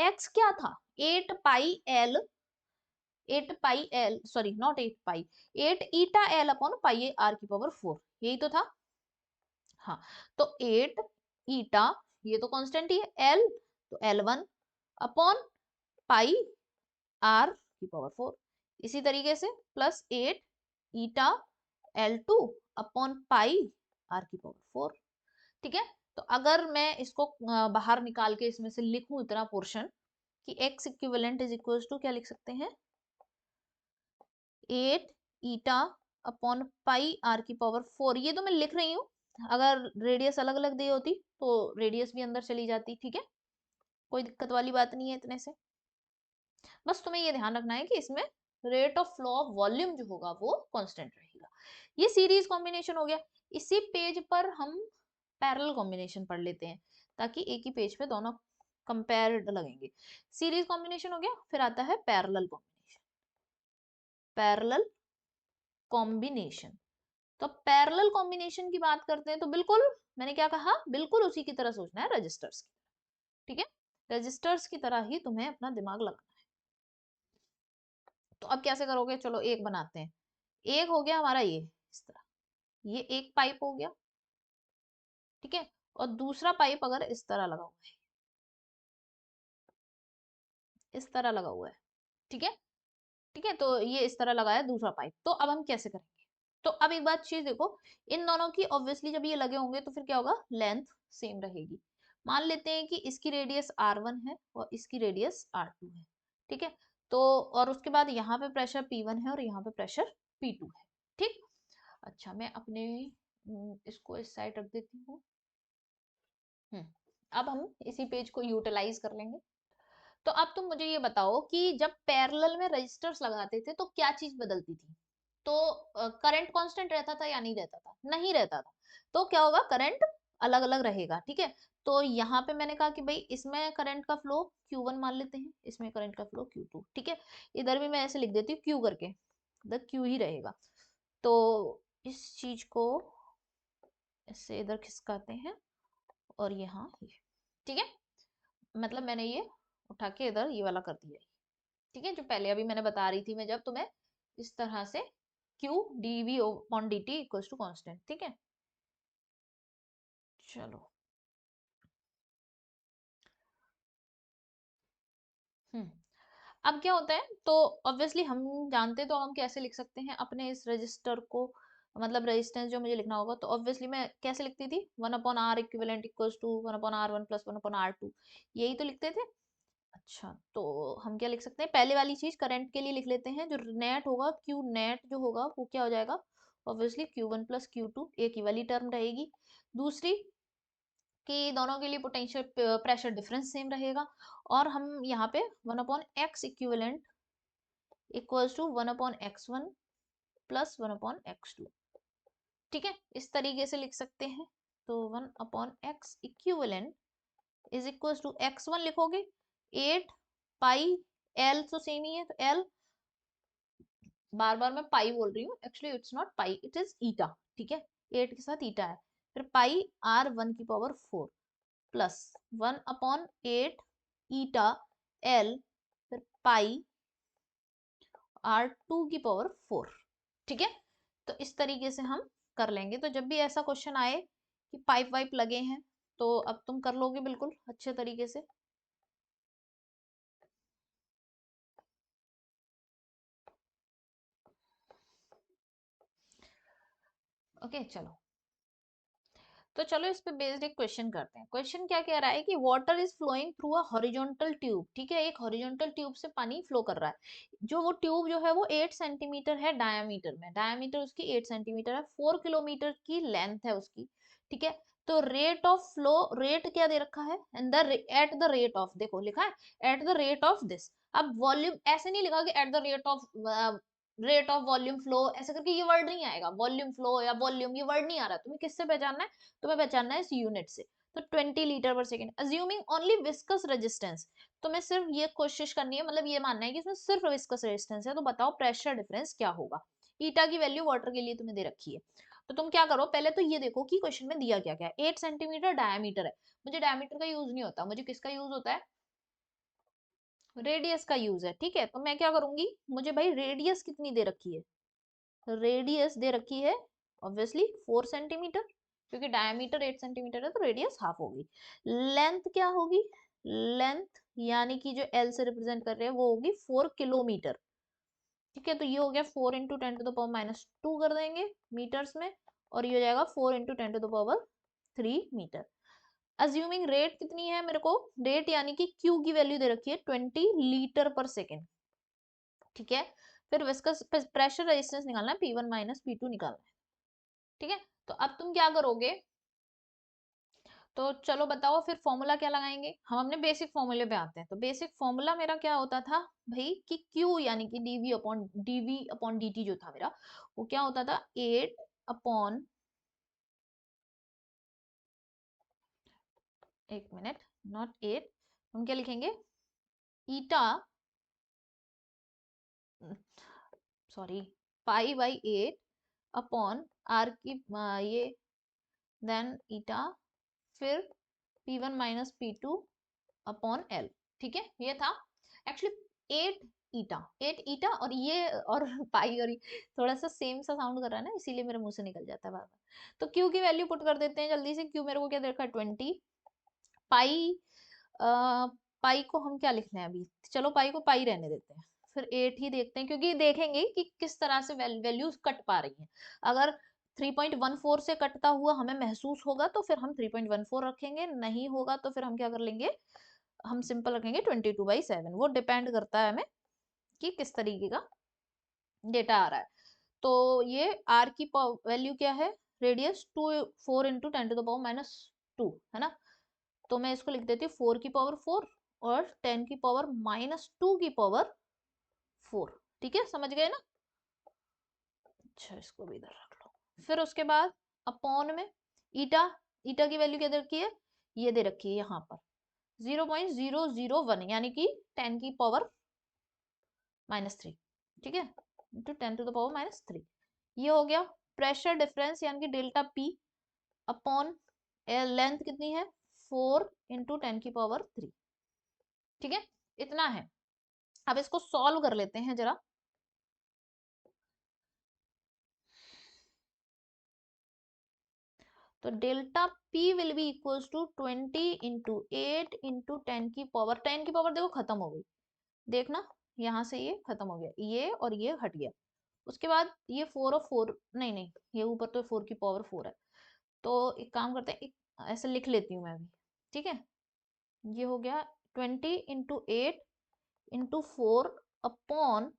x क्या था, 8 pi L, 8 pi L, sorry not 8 pi, 8 eta L upon pi A R की पावर 4, यही तो था। हाँ, तो 8 ईटा, ये तो कांस्टेंट ही है, एल तो L1 अपॉन पाई आर की पावर 4, इसी तरीके से plus 8 eta L2 upon pi r की पावर 4, ठीक है। तो अगर मैं इसको बाहर निकाल के इसमें से लिखूं इतना पोर्शन कि x equivalent is equal to क्या लिख सकते हैं, 8 ईटा अपॉन पाई आर की पावर 4, ये तो मैं लिख रही हूँ, अगर रेडियस अलग अलग दी होती तो रेडियस भी अंदर चली जाती, ठीक है, कोई दिक्कत वाली बात नहीं है इतने से। बस तुम्हें ये ध्यान रखना है कि इसमें rate of flow of volume जो होगा वो कांस्टेंट रहेगा। ये सीरीज कॉम्बिनेशन हो गया। इसी पेज पर हम पैरेलल कॉम्बिनेशन पढ़ लेते हैं ताकि एक ही पेज पे दोनों कंपेयर्ड लगेंगे। सीरीज कॉम्बिनेशन हो गया, फिर आता है पैरेलल कॉम्बिनेशन। पैरेलल कॉम्बिनेशन, तो पैरेलल कॉम्बिनेशन की बात करते हैं तो बिल्कुल मैंने क्या कहा, बिल्कुल उसी की तरह सोचना है रजिस्टर्स की, ठीक है, रजिस्टर्स की तरह ही तुम्हें अपना दिमाग लगाना है। तो अब कैसे करोगे, चलो एक बनाते हैं। एक हो गया हमारा ये इस तरह, ये एक पाइप हो गया, ठीक है, और दूसरा पाइप अगर इस तरह लगा हुआ है, इस तरह लगा हुआ है, ठीक है, ठीक है, तो ये इस तरह लगाया दूसरा पाइप। तो अब हम कैसे करेंगे, तो अब एक बात चीज देखो, इन दोनों की ऑब्वियसली जब ये लगे होंगे तो फिर क्या होगा, लेंथ सेम रहेगी। मान लेते हैं कि इसकी रेडियस R1 है और इसकी रेडियस R2 है, ठीक है। तो और उसके बाद यहाँ पे प्रेशर P1 है और यहाँ पे प्रेशर P2 है, ठीक। अच्छा, मैं अपने इसको इस साइड रख देती हूँ। अब हम इसी पेज को यूटिलाइज कर लेंगे। तो अब तुम मुझे ये बताओ कि जब पैरेलल में रजिस्टर्स लगाते थे तो क्या चीज बदलती थी, तो करंट कांस्टेंट रहता था या नहीं रहता था, नहीं रहता था। तो क्या होगा, करंट अलग अलग रहेगा, ठीक है। तो यहाँ पे मैंने कहा कि भाई इसमें करंट का फ्लो Q1 मान लेते हैं, इसमें करंट का फ्लो Q2, ठीक है। इधर भी मैं ऐसे लिख देती हूँ Q करके, इधर Q ही रहेगा। तो इस चीज को इससे इधर खिसकाते हैं और यहाँ ये, ठीक है, मतलब मैंने ये उठा के इधर ये वाला कर दिया, ठीक है, जो पहले अभी मैंने बता रही थी मैं जब तुम्हें, इस तरह से Q dV upon dt equals to constant, ठीक है। चलो, हम्म, अब क्या होता है, तो ऑब्वियसली हम जानते, तो हम कैसे लिख सकते हैं अपने इस रजिस्टर को, मतलब रेजिस्टेंस जो मुझे लिखना होगा, तो ऑब्वियसली मैं कैसे लिखती थी, 1/R equivalent equals to 1/R1 plus 1/R2, यही तो लिखते थे। अच्छा, तो हम क्या लिख सकते हैं, पहले वाली चीज करंट के लिए लिख लेते हैं, जो नेट होगा Q नेट जो होगा वो क्या हो जाएगा, ऑब्वियसली Q1 प्लस Q2, एक ही वाली टर्म रहेगी। दूसरी कि दोनों के लिए पोटेंशियल प्रेशर डिफरेंस सेम रहेगा, और हम यहाँ पे 1/x equivalent equals to 1/x1 plus 1/x2, ठीक है, इस तरीके से लिख सकते हैं। तो 1/x equivalent is equals to x1 लिखोगे 8 पाई, l तो सेम ही है, तो l, बार बार मैं पाई बोल रही हूँ, actually it's not pi, it is eta, ठीक है, 8 के साथ ईटा है, फिर पाई r1⁴ प्लस 1/8 ईटा l, फिर पाई r2⁴, ठीक है। तो इस तरीके से हम कर लेंगे। तो जब भी ऐसा क्वेश्चन आए कि पाइप वाइप लगे हैं, तो अब तुम कर लोगे बिल्कुल अच्छे तरीके से। ओके चलो, तो चलो इस पे बेस्ड एक क्वेश्चन करते हैं। क्वेश्चन क्या कह रहा है कि water is flowing through a horizontal tube, ठीक है, एक हॉरिजॉन्टल ट्यूब से पानी फ्लो कर रहा है, जो वो ट्यूब जो है वो 8 सेंटीमीटर है डायामीटर में, डायामीटर उसकी 8 सेंटीमीटर है, 4 किलोमीटर की लेंथ है उसकी, ठीक है। तो रेट ऑफ फ्लो, रेट क्या दे रखा है, and the at the rate of, देखो लिखा है at the rate of this. अब वॉल्यूम ऐसे नहीं लिखा कि at the rate of volume flow, ऐसे करके ये वर्ड नहीं आएगा, वॉल्यूम फ्लो या वॉल्यूम, ये वर्ड नहीं आ रहा, तुम्हें किससे पहचानना है, तुम्हें पहचानना है इस यूनिट से। तो 20 लीटर पर second, assuming only viscous resistance, तुम्हें सिर्फ ये कोशिश करनी है, मतलब ये मानना है कि इसमें सिर्फ विस्कस रेजिस्टेंस है, तो बताओ प्रेशर डिफरेंस क्या होगा। ईटा की वैल्यू वाटर के लिए तुम्हें दे रखी है, तो तुम क्या करो, पहले तो ये देखो कि क्वेश्चन में दिया क्या क्या है। 8 सेंटीमीटर डायमीटर है, मुझे डायमीटर का यूज नहीं होता, मुझे किसका यूज होता है, रेडियस का यूज है, ठीक है। तो मैं क्या करूंगी, मुझे भाई रेडियस कितनी दे रखी है, रेडियस दे रखी है ऑब्वियसली 4 सेंटीमीटर, क्योंकि डायमीटर 8 सेंटीमीटर है, तो रेडियस हाफ होगी। लेंथ क्या होगी, लेंथ यानी कि जो एल से रिप्रेजेंट कर रहे हैं वो होगी 4 किलोमीटर, ठीक है। तो ये हो गया 4 × 10⁻⁻2 कर देंगे मीटर्स में, और ये हो जाएगा 4 × 10⁻³ मीटर। अज्यूमिंग रेट कितनी है, मेरे को रेट यानी कि क्यू की वैल्यू दे रखी है 20 लीटर पर सेकेंड, ठीक है। फिर विस्कस प्रेशर रेजिस्टेंस निकालना है, P1 माइनस P2 निकालना है, ठीक है। तो अब तुम क्या करोगे, तो चलो बताओ फिर फॉर्मूला क्या लगाएंगे, हम अपने बेसिक फॉर्मूले पे आते हैं। तो बेसिक फॉर्मूला मेरा क्या होता था भाई, कि Q यानी कि dV अपॉन dt जो था मेरा, वो क्या होता था 8 अपॉन, एक मिनट, नॉट 8, हम क्या लिखेंगे, ईटा, सॉरी, पाई/8 अपॉन आर की ये, देन ईटा, फिर P1 minus P2 upon L, ठीक है। ये था एक्चुअली 8 ईटा और ये और पाई, और थोड़ा सा सेम सा साउंड कर रहा है ना, इसीलिए मेरे मुंह से निकल जाता है बार बार। तो Q की वैल्यू पुट कर देते हैं जल्दी से। Q मेरे को क्या देखा है 20, पाई, पाई को हम क्या लिखना है अभी, चलो पाई को पाई रहने देते हैं, फिर 8 ही देखते हैं, क्योंकि देखेंगे कि किस तरह से वैल्यूज कट पा रही हैं। अगर 3.14 से कटता हुआ हमें महसूस होगा तो फिर हम 3.14 रखेंगे, नहीं होगा तो फिर हम क्या कर लेंगे, हम सिंपल रखेंगे 22/7, वो डिपेंड करता है हमें कि किस तरीके का डेटा आ रहा है। तो ये आर की वैल्यू क्या है, रेडियस 4 × 10⁻², है ना। तो मैं इसको लिख देती हूँ 4⁴ और 10⁻², ठीक है, समझ गए ना। अच्छा इसको भी इधर रख लो। फिर उसके बाद अपॉन में ईटा, ईटा की वैल्यू क्या दे रखी है, ये दे रखी है यहाँ पर 0.001, यानी कि 10⁻⁻3, ठीक है, इंटू 10⁻⁻3, ये हो गया। प्रेशर डिफरेंस यानी कि डेल्टा पी अपॉन लेंथ कितनी है 4 × 10⁻3, ठीक है, इतना है। अब इसको सॉल्व कर लेते हैं जरा। तो delta p will be equals to 20 × 8 × 10⁻, 10⁻, देखो खत्म हो गई, देखना यहाँ से ये खत्म हो गया, ये और ये हट गया। उसके बाद ये 4 और 4, नहीं नहीं, ये ऊपर तो 4⁴ है, तो एक काम करते हैं, एक ऐसे लिख लेती हूँ मैं भी, ठीक है। ये हो गया 20 × 8 × 4 अपॉन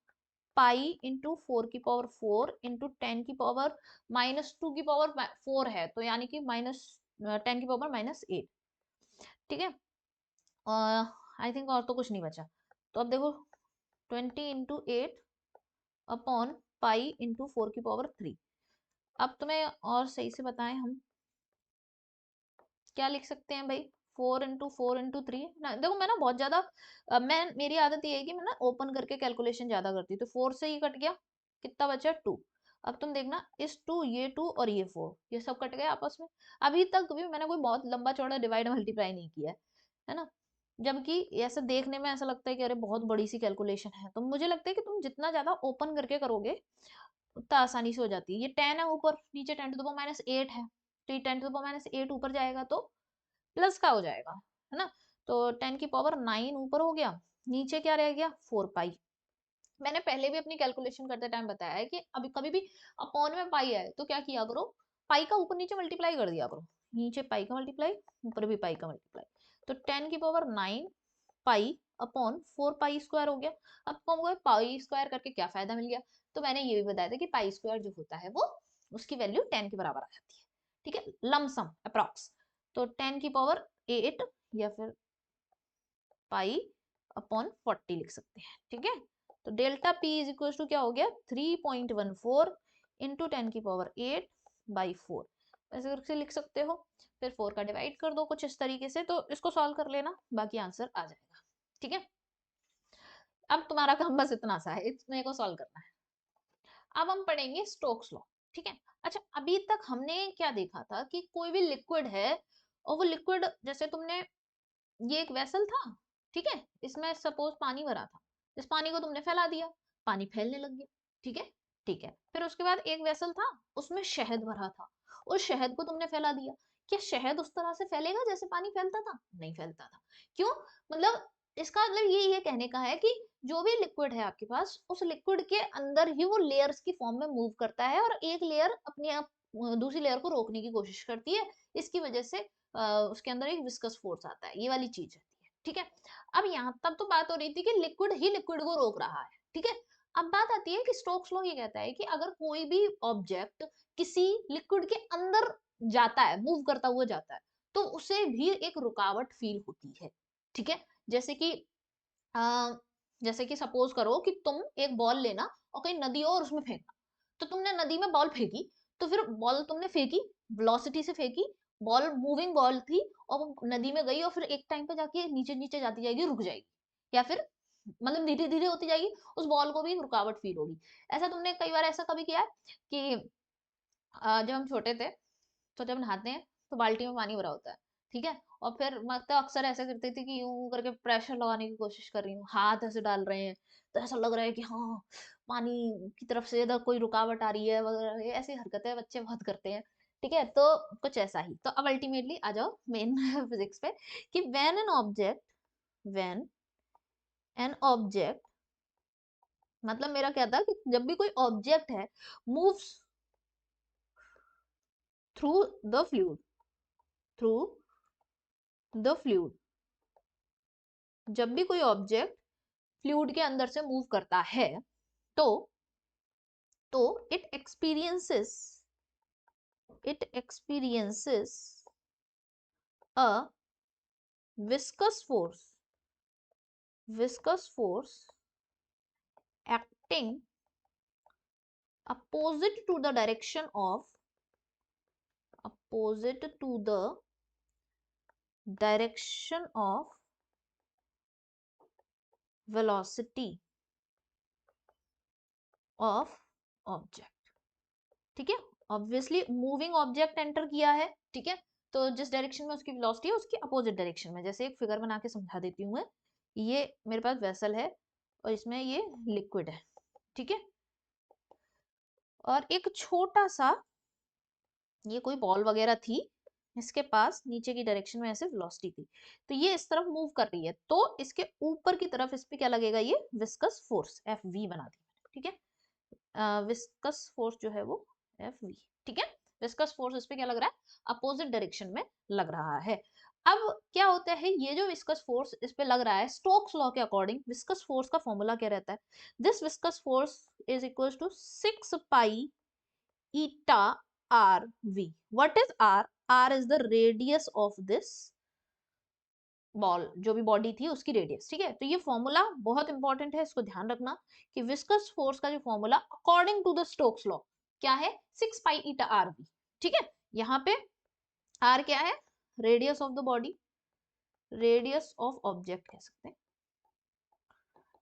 पाई इंटू 4⁴ इंटू 10⁻⁻², है, तो यानी कि -10⁻⁻8, ठीक है, आई थिंक और तो कुछ नहीं बचा। तो अब देखो 20 × 8 अपॉन पाई इंटू 4⁻3। अब तुम्हें और सही से बताएं हम क्या लिख सकते हैं भाई, 4 × 4 × 3 ना। देखो मैं ना बहुत ज्यादा मैं मेरी आदत ये है कि मैं ना ओपन करके कैलकुलेशन ज्यादा करती हूँ। तो 4 से ही कट गया, कितना बचा 2। अब तुम देखना इस 2 ये 2 और ये 4 ये सब कट गए आपस में। अभी तक भी मैंने कोई बहुत लंबा चौड़ा डिवाइड मल्टीप्लाई नहीं किया है ना। जबकि ऐसा देखने में ऐसा लगता है कि अरे बहुत बड़ी सी कैलकुलेशन है, तो मुझे लगता है कि तुम जितना ज्यादा ओपन करके करोगे उतना आसानी से हो जाती है। ये 10 है ऊपर, नीचे 10⁻8 है, तो ये 10⁻8 ऊपर जाएगा तो प्लस का हो जाएगा, है ना। तो 10⁻9 ऊपर हो गया, नीचे क्या रह गया 4 पाई। मैंने पहले भी अपनी कैलकुलेशन करते टाइम बताया है कि अभी कभी भी अपॉन में पाई आए तो क्या किया करो, पाई का ऊपर नीचे मल्टीप्लाई कर दिया करो। नीचे पाई का मल्टीप्लाई, ऊपर भी पाई का मल्टीप्लाई। तो 10⁻9 पाई अपॉन 4 पाई स्क्वायर हो गया। अब तुमको पाई स्क्वायर करके क्या फायदा मिल गया, तो मैंने ये भी बताया था कि पाई स्क्वायर जो होता है वो उसकी वैल्यू 10 के बराबर आ जाती है। ठीक है, लमसम अप्रॉक्स। तो 10⁻8 या फिर पाई अपॉन 40 लिख सकते हैं। ठीक है, तो delta p is equal to क्या हो गया 3.14 इंटू 10⁻8 बाई 4, ऐसे करके लिख सकते हो। फिर 4 का डिवाइड कर दो कुछ इस तरीके से, तो इसको सॉल्व कर लेना, बाकी आंसर आ जाएगा। ठीक है, अब तुम्हारा काम बस इतना सा है, इतने को सॉल्व करना है। अब हम पढ़ेंगे स्टोक्स लॉ। ठीक है, अच्छा अभी तक हमने क्या देखा था कि कोई भी लिक्विड है और वो लिक्विड जैसे तुमने, ये एक वेसल था, ठीक है, इसमें सपोज पानी भरा था, इस पानी को तुमने फैला दिया, पानी फैलने लग गया। ठीक है, ठीक है, फिर उसके बाद एक वेसल था उसमें शहद भरा था, उस शहद को तुमने फैला दिया। क्या शहद उस तरह से फैलेगा जैसे पानी फैलता था? नहीं फैलता था। क्यों? मतलब इसका मतलब ये कहने का है कि जो भी लिक्विड है आपके पास, उस लिक्विड के अंदर ही वो लेयर्स की फॉर्म में मूव करता है और एक लेयर अपने आप दूसरी लेयर को रोकने की कोशिश करती है। इसकी वजह से उसके अंदर एक विस्कस फोर्स आता है, ये वाली चीज रहती है। ठीक है, अब यहाँ तब तो बात हो रही थी कि लिक्विड ही लिक्विड को रोक रहा है। ठीक है, अब बात आती है कि स्टोक्स लॉ ये कहता है कि अगर कोई भी ऑब्जेक्ट किसी लिक्विड के अंदर जाता है, मूव करता हुआ जाता है, तो उसे भी एक रुकावट फील होती है। ठीक है, जैसे कि अ, जैसे कि सपोज करो कि तुम एक बॉल लेना और कहीं नदी हो और उसमें फेंकना। तो तुमने नदी में बॉल फेंकी, तो फिर बॉल तुमने फेंकी, वेलोसिटी से फेंकी, बॉल मूविंग बॉल थी और वो नदी में गई और फिर एक टाइम पे जाके नीचे नीचे जाती जाएगी, रुक जाएगी, या फिर मतलब धीरे धीरे होती जाएगी, उस बॉल को भी एक रुकावट फील होगी। ऐसा तुमने कई बार ऐसा कभी किया है कि जब हम छोटे थे तो जब नहाते हैं तो बाल्टी में पानी भरा होता है, ठीक है, और फिर मैं तो अक्सर ऐसा करती थी कि यूं करके प्रेशर लगाने की कोशिश कर रही हूँ, हाथ ऐसे डाल रहे हैं, तो ऐसा लग रहा है कि हाँ पानी की तरफ से इधर कोई रुकावट आ रही है वगैरह, ये ऐसी हरकतें बच्चे बहुत करते हैं। ठीक है, तो कुछ ऐसा ही। तो अब अल्टीमेटली आ जाओ मेन फिजिक्स पे कि व्हेन एन ऑब्जेक्ट, मतलब मेरा क्या था कि जब भी कोई ऑब्जेक्ट है moves through the fluid, through the fluid, जब भी कोई ऑब्जेक्ट फ्लूइड के अंदर से मूव करता है तो तो it experiences a viscous force, viscous force acting opposite to the direction of, opposite to the direction of velocity of object। ठीक है, ऑब्वियसली मूविंग ऑब्जेक्ट एंटर किया है, ठीक है, तो जिस डायरेक्शन में उसकी वेलोसिटी है उसकी अपोजिट डायरेक्शन में, जैसे एक फिगर बना के समझा देती हूँ मैं। ये मेरे पास वेसल है और इसमें ये लिक्विड है, ठीक है, और एक छोटा सा ये कोई बॉल वगैरह थी, इसके पास नीचे की डायरेक्शन में ऐसे वेलोसिटी थी, तो ये इस तरफ मूव कर रही है, तो इसके ऊपर की तरफ इस पे क्या लगेगा, ये विस्कस फोर्स एफ वी बना दी। ठीक है, विस्कस फोर्स जो है वो एफ वी। ठीक है, विस्कस फोर्स इस पे क्या लग रहा है, अपोजिट डायरेक्शन में लग रहा है। अब क्या होता है, ये जो विस्कस फोर्स इस पे लग रहा है, स्टोक्स लॉ के अकॉर्डिंग विस्कस फोर्स का फॉर्मूला क्या रहता है, this viscous force is equal to 6 pi eta r v। what is r? r is the radius of this ball जो भी बॉडी थी उसकी रेडियस, ठीक है। तो ये फॉर्मूला बहुत इंपॉर्टेंट है, इसको ध्यान रखना कि विस्कस फोर्स का जो formula according to the Stokes law क्या है, 6 पाई ईटा आर बी, ठीक है। यहाँ पे आर क्या है, radius of the body, radius of object कह सकते हैं,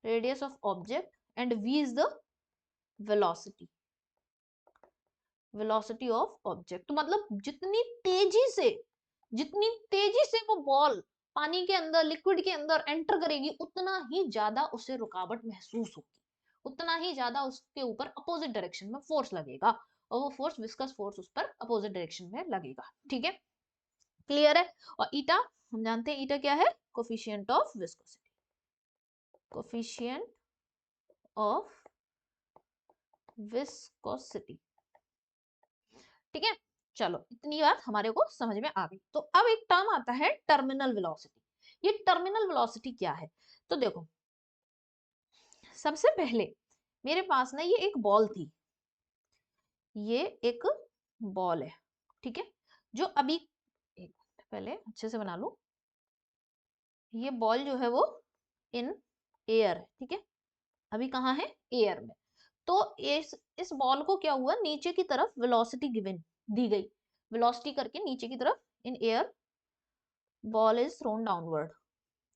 radius of object, and v is the velocity, velocity of object. तो मतलब जितनी तेजी से वो बॉल पानी के अंदर, लिक्विड के अंदर एंटर करेगी, उतना ही ज्यादा उसे रुकावट महसूस होगी, उतना ही ज्यादा उसके ऊपर अपोजिट डायरेक्शन में फोर्स लगेगा, और वो फोर्स विस्कस फोर्स उस पर अपोजिट डायरेक्शन में लगेगा, ठीक है। क्लियर है। और ईटा हम जानते हैं, ईटा क्या है, coefficient of viscosity, coefficient of viscosity, ठीक है। चलो इतनी बात हमारे को समझ में आ गई। तो अब एक टर्म आता है टर्मिनल वेलोसिटी। ये टर्मिनल वेलोसिटी क्या है, तो देखो सबसे पहले मेरे पास ना ये एक बॉल थी, ये एक बॉल है, ठीक है, जो अभी एक पहले अच्छे से बना लू, ये बॉल जो है वो इन एयर है, ठीक है, अभी कहाँ है, एयर में। तो इस बॉल को क्या हुआ, नीचे की तरफ वेलोसिटी गिवन दी गई, वेलोसिटी करके नीचे की तरफ in air ball is throne downward,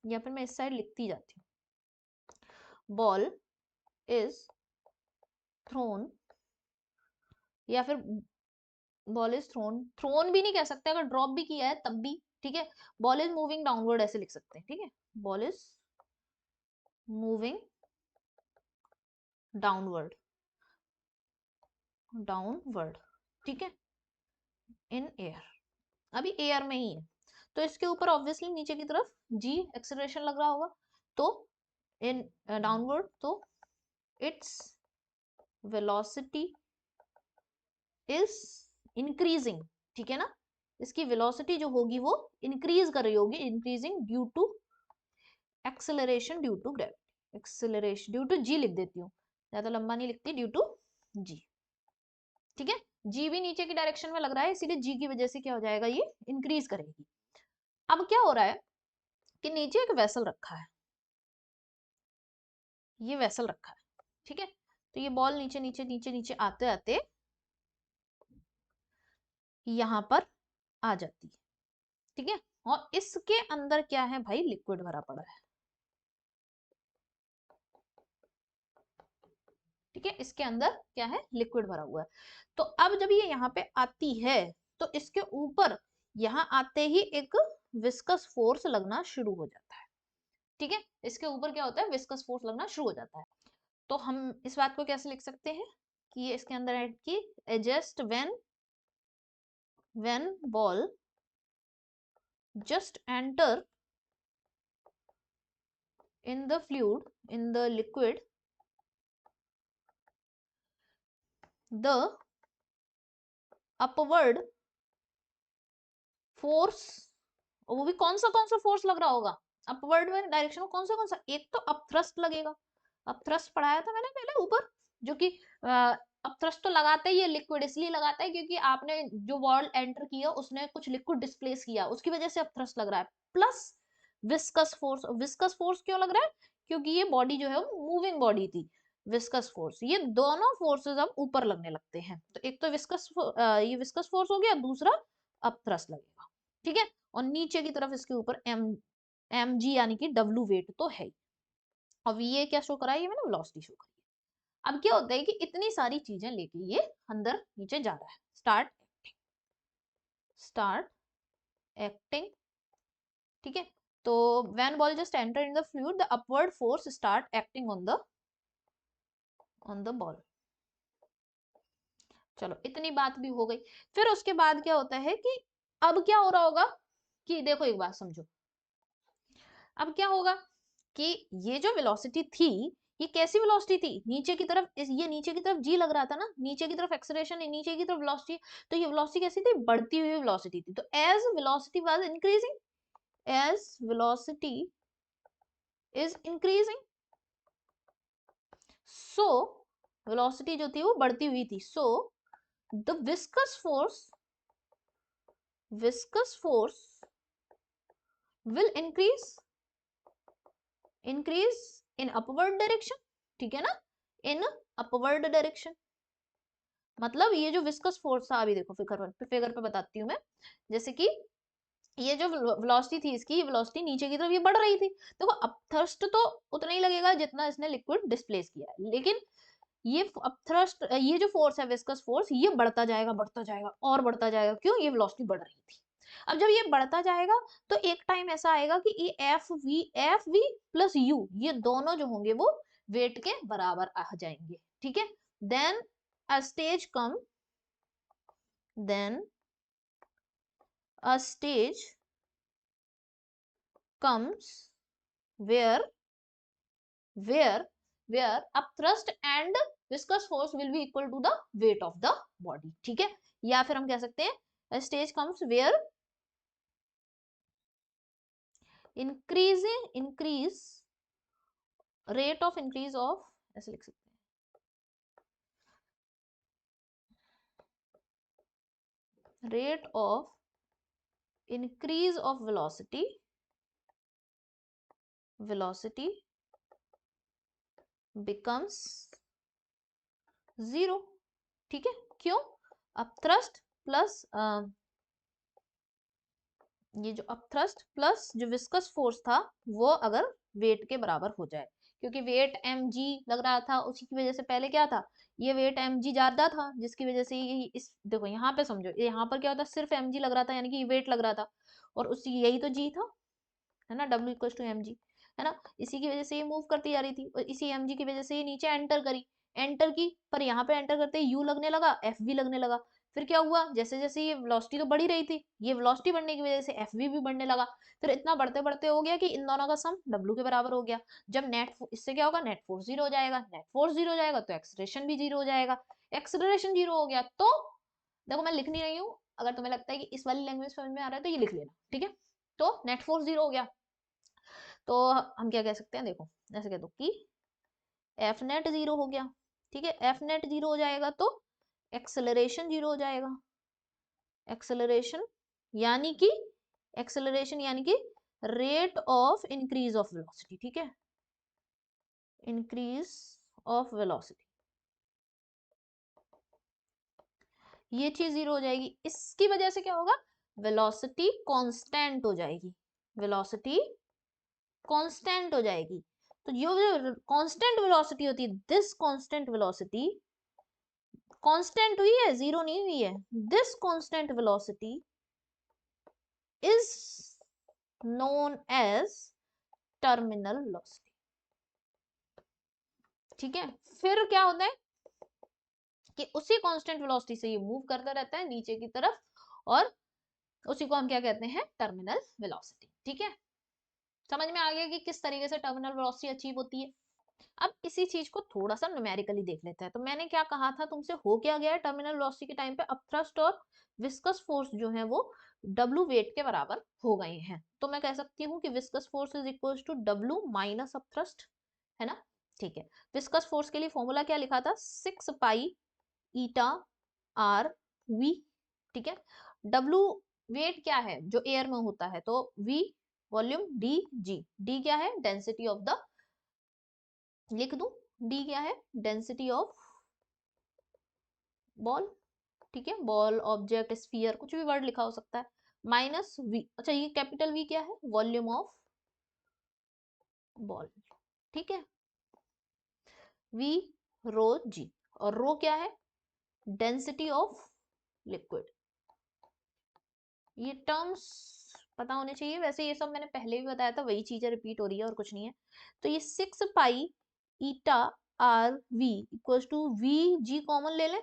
या फिर मैं इस साइड लिखती जाती हूँ, बॉल इज थ्रोन, या फिर बॉल इज थ्रोन, थ्रोन भी नहीं कह सकते, अगर ड्रॉप भी किया है तब भी, ठीक है। बॉल इज मूविंग डाउनवर्ड ऐसे लिख सकते हैं, ठीक है, ball is moving downward, downward, ठीक है, इन एयर, अभी एयर में ही है। तो इसके ऊपर ऑब्वियसली नीचे की तरफ जी एक्सेलरेशन लग रहा होगा, तो इन डाउनवर्ड, तो इट्स वेलोसिटी इज इंक्रीजिंग, ठीक है ना, इसकी वेलोसिटी जो होगी वो इंक्रीज कर रही होगी, increasing due to acceleration due to gravity, acceleration due to G लिख देती हूँ, ज्यादा लंबा नहीं लिखती, ड्यू टू जी, ठीक है। जी भी नीचे की डायरेक्शन में लग रहा है, इसीलिए जी की वजह से क्या हो जाएगा, ये इंक्रीज करेगी। अब क्या हो रहा है कि नीचे एक वेसल रखा है, ये वेसल रखा है, ठीक है। तो ये बॉल नीचे नीचे नीचे नीचे आते आते यहाँ पर आ जाती है, ठीक है। और इसके अंदर क्या है भाई, लिक्विड भरा पड़ा है, ठीक है, इसके अंदर क्या है, लिक्विड भरा हुआ है। तो अब जब ये यहाँ पे आती है, तो इसके ऊपर यहाँ आते ही एक विस्कस फोर्स लगना शुरू हो जाता है, ठीक है, इसके ऊपर क्या होता है, विस्कस फोर्स लगना शुरू हो जाता है। तो हम इस बात को कैसे लिख सकते हैं कि ये इसके अंदर ऐड की, adjust when ball just enter in the fluid, in the liquid, the upward force, वो भी कौन सा फोर्स लग रहा होगा, अपवर्ड में डायरेक्शन में कौन सा, एक तो अपथ्रस्ट लगेगा, अपथ्रस्ट पढ़ाया था मैंने पहले ऊपर, जो कि अपथ्रस्ट तो लगाता ही है, लिक्विड इसलिए लगाता है क्योंकि आपने जो बॉल एंटर किया उसने कुछ लिक्विड डिस्प्लेस किया, उसकी वजह से अपथ्रस्ट लग रहा है, plus viscous force, viscous force क्यों लग रहा है, क्योंकि ये बॉडी जो है वो मूविंग बॉडी थी, विस्कस फोर्स, ये दोनों फोर्सेस अब ऊपर लगने लगते हैं, तो एक तो ये विस्कस फोर्स हो गया, दूसरा अपथ्रस्ट लगेगा, ठीक है। और नीचे की तरफ इसके ऊपर एम जी यानी कि डब्ल्यू वेट तो है ही। अब ये क्या शो करा है, ये मैंने वेलोसिटी शो करी है। अब क्या होता है कि इतनी सारी चीजें लेके ये अंदर नीचे जा रहा है, स्टार्ट एक्टिंग, ठीक है। तो when ball just enter in the fluid, the upward force start acting on the ball. चलो इतनी बात भी हो गई। फिर उसके बाद क्या होता है कि अब क्या हो रहा होगा कि देखो एक बात समझो, अब क्या होगा कि ये जो वेलोसिटी थी, ये कैसी वेलोसिटी थी, नीचे की तरफ, ये नीचे की तरफ जी लग रहा था ना, नीचे की तरफ एक्सेलरेशन, नीचे की तरफ वेलोसिटी, तो ये वेलोसिटी कैसी थी, बढ़ती हुई वेलोसिटी थी। तो as velocity was increasing, as velocity is increasing, so velocity जो थी वो बढ़ती हुई थी, so the viscous force will increase in upward direction, ठीक है ना, इन अपवर्ड डायरेक्शन। मतलब ये जो विस्कस फोर्स था, अभी देखो फिगर पे बताती हूँ मैं, जैसे कि ये जो वेलोसिटी थी इसकी, ये वेलोसिटी नीचे की तरफ ये बढ़ रही थी, देखो अब थ्रस्ट तो उतना ही लगेगा जितना इसने लिक्विड डिस्प्लेस किया है, लेकिन ये अब थ्रस्ट, ये जो फोर्स है विस्कस फोर्स, ये बढ़ता जाएगा और बढ़ता जाएगा, क्यों, ये वेलोसिटी बढ़ रही थी। अब जब ये बढ़ता जाएगा तो एक टाइम ऐसा आएगा कि ये एफ वी प्लस यू, ये दोनों जो होंगे वो वेट के बराबर आ जाएंगे, ठीक है। Then a stage come then a stage comes where where where upthrust and viscous force will be equal to the weight of the body, ठीक है। या फिर हम कह सकते हैं a stage comes where increase rate of increase of, ऐसे लिख सकते हैं, rate of increase of velocity becomes zero, ठीक है। क्यों, अपथ्रस्ट प्लस ये जो अपथ्रस्ट प्लस जो विस्कस फोर्स था वो अगर वेट के बराबर हो जाए, क्योंकि वेट mg लग रहा था, उसी की वजह से पहले क्या था, ये वेट mg ज्यादा था, जिसकी वजह से ये इस देखो यहाँ पे समझो, यहाँ पर क्या होता, सिर्फ mg लग रहा था, यानी कि वेट लग रहा था, और उसी यही तो g था, है ना, w इक्वल टू mg, है ना, इसी की वजह से ये मूव करती जा रही थी, और इसी mg की वजह से ये नीचे एंटर की, पर यहाँ पे एंटर करते ही u लगने लगा, f भी लगने लगा। फिर क्या हुआ, जैसे जैसे ये वेलोसिटी तो बढ़ी रही थी, ये वेलोसिटी बढ़ने की वजह से एफ भी बढ़ने लगा, फिर इतना बढ़ते बढ़ते हो गया कि इन दोनों का सम W के बराबर हो गया। जब इससे क्या होगा, नेट फोर्स जीरो हो जाएगा, नेट फोर्स जीरो हो जाएगा तो एक्सलेरेशन भी जीरो हो जाएगा, एक्सलेरेशन जीरो हो गया तो देखो मैं लिख नहीं रही हूँ, अगर तुम्हें लगता है कि इस वाली लैंग्वेज समझ में आ रहा है तो ये लिख लेना, ठीक है। तो नेट फोर्स जीरो हो गया, तो हम क्या कह सकते हैं, देखो ऐसे कह दो कि एफ नेट जीरो हो गया, ठीक है, एफ नेट जीरो हो जाएगा तो एक्सेलरेशन जीरो हो जाएगा, एक्सेलरेशन यानी कि rate of increase of velocity, ठीक है, इंक्रीज ऑफ वेलोसिटी, ये चीज जीरो हो जाएगी। इसकी वजह से क्या होगा, वेलोसिटी कांस्टेंट हो जाएगी, वेलोसिटी कांस्टेंट हो जाएगी। तो ये जो कांस्टेंट वेलोसिटी होती है, दिस कांस्टेंट वेलोसिटी कांस्टेंट हुई है, जीरो नहीं हुई है, this constant velocity is known as terminal velocity, ठीक है। फिर क्या होता है कि उसी कांस्टेंट वेलोसिटी से ये मूव करता रहता है नीचे की तरफ, और उसी को हम क्या कहते हैं, टर्मिनल वेलोसिटी, ठीक है। समझ में आ गया कि किस तरीके से टर्मिनल वेलोसिटी अचीव होती है। अब इसी चीज को थोड़ा सा न्यूमेरिकली देख लेते हैं। तो मैंने क्या कहा था तुमसे, हो क्या गया है, टर्मिनल वेलोसिटी के टाइम पे अपथ्रस्ट और विस्कस फोर्स जो है वो W वेट के बराबर हो गए हैं। तो मैं कह सकती हूँ कि viscous force is equal to W minus upthrust, है ना, ठीक है। विस्कस फोर्स के लिए फॉर्मूला क्या लिखा था, 6 पाई ईटा आर वी, ठीक है। W वेट क्या है जो एयर में होता है, तो V volume, D G, D क्या है, डेंसिटी ऑफ द, लिख दूं, D क्या है, डेंसिटी ऑफ बॉल, ठीक है, बॉल ऑब्जेक्ट स्फीयर कुछ भी वर्ड लिखा हो सकता है, माइनस V, अच्छा ये कैपिटल V क्या है, वॉल्यूम ऑफ बॉल, ठीक है, V रो G, और रो क्या है, डेंसिटी ऑफ लिक्विड। ये टर्म्स पता होने चाहिए, वैसे ये सब मैंने पहले भी बताया था, वही चीजें रिपीट हो रही है और कुछ नहीं है। तो ये 6 pi eta R V equal to V G common ले लें,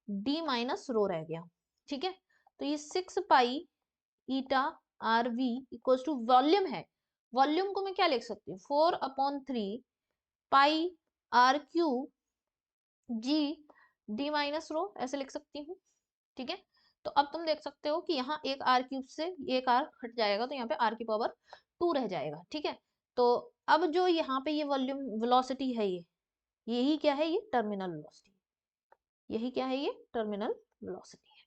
डी माइनस रो रह गया, ठीक है। तो ये 6 pi eta R V equal to volume है, वॉल्यूम को मैं क्या लिख सकती हूँ, 4/3 pi R cube G D minus rho, ऐसे लिख सकती हूँ, ठीक है। तो अब तुम देख सकते हो कि यहाँ एक आर क्यूब से एक आर हट जाएगा, तो यहाँ पे आर की पावर 2 रह जाएगा, ठीक है। तो अब जो यहाँ पे ये वॉल्यूम वेलोसिटी है, ये यही क्या है, ये टर्मिनल वेलोसिटी, यही क्या है, ये टर्मिनल वेलोसिटी है,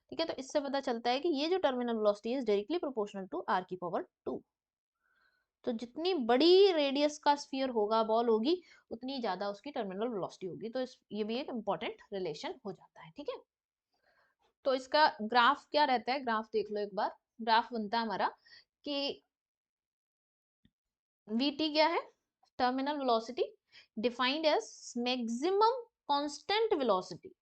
ठीक है। तो इससे पता चलता है कि ये जो टर्मिनल वेलोसिटी है डायरेक्टली प्रोपोर्शनल टू आर की पावर 2, तो जितनी बड़ी रेडियस का स्फीयर होगा, बॉल होगी, उतनी ज्यादा उसकी टर्मिनल वेलोसिटी होगी। तो ये भी एक इंपॉर्टेंट रिलेशन हो जाता है, ठीक है। तो इसका ग्राफ क्या रहता है, ग्राफ देख लो एक बार। ग्राफ बनता है हमारा कि vt क्या है, terminal velocity, defined as maximum constant velocity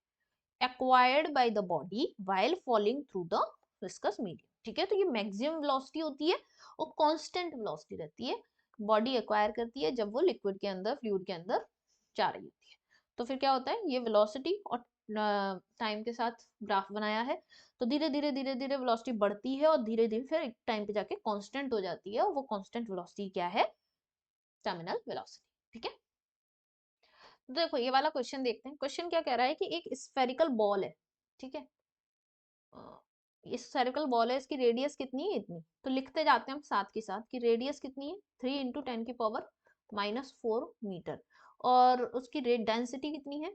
acquired by the body while falling through the viscous medium. ठीक है, तो ये मैक्सिमम वेलोसिटी होती है और कांस्टेंट वेलोसिटी रहती है, बॉडी एक्वायर करती है जब वो लिक्विड के अंदर, फ्लूइड के अंदर जा रही होती है। तो फिर क्या होता है, ये वेलोसिटी और टाइम के साथ ग्राफ बनाया है, तो धीरे धीरे धीरे धीरे वेलोसिटी बढ़ती है और धीरे धीरे फिर एक टाइम पे जाके कांस्टेंट हो जाती है, और वो कांस्टेंट वेलोसिटी क्या है, टर्मिनल वेलोसिटी। ठीक है, तो देखो ये वाला क्वेश्चन देखते हैं। क्वेश्चन क्या कह रहा है कि एक स्फेरिकल बॉल है, ठीक है, ये स्फेरिकल बॉल है, इसकी रेडियस कितनी है, इतनी। तो लिखते जाते हैं हम साथ के साथ कि रेडियस कितनी है, 3 इंटू 10⁻⁻⁴ मीटर, और उसकी रेट डेंसिटी कितनी है,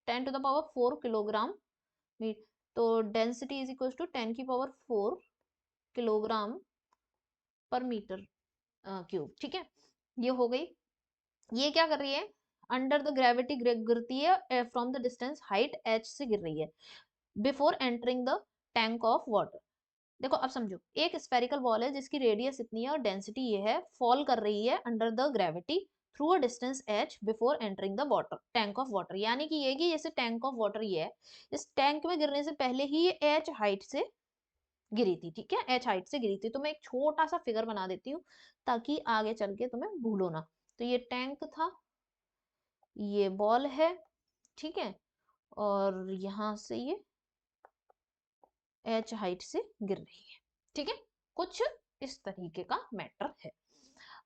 10⁻⁴ किलोग्राम मीटर। तो density is equal to 10⁻⁴ kilogram per metre cube. ठीक है, ये हो गई। ये क्या कर रही है, अंडर द ग्रेविटी गिरती है, from the distance height h से गिर रही है, before entering the tank of water. देखो अब समझो, एक स्फेरिकल बॉल है जिसकी रेडियस इतनी है और डेंसिटी ये है, फॉल कर रही है under the gravity through a distance h before entering the water, tank of water. यानी कि ये कि जैसे टैंक ऑफ वाटर ये है, इस टैंक में गिरने से पहले ही ये h हाइट से गिरी थी। ठीक है, h हाइट से गिरी थी। तो मैं एक छोटा सा फिगर बना देती हूँ ताकि आगे चल के तुम्हें भूलो ना। तो ये टैंक था, ये बॉल है, ठीक है, और यहां से ये h हाइट से गिर रही है। ठीक है, कुछ इस तरीके का मैटर है।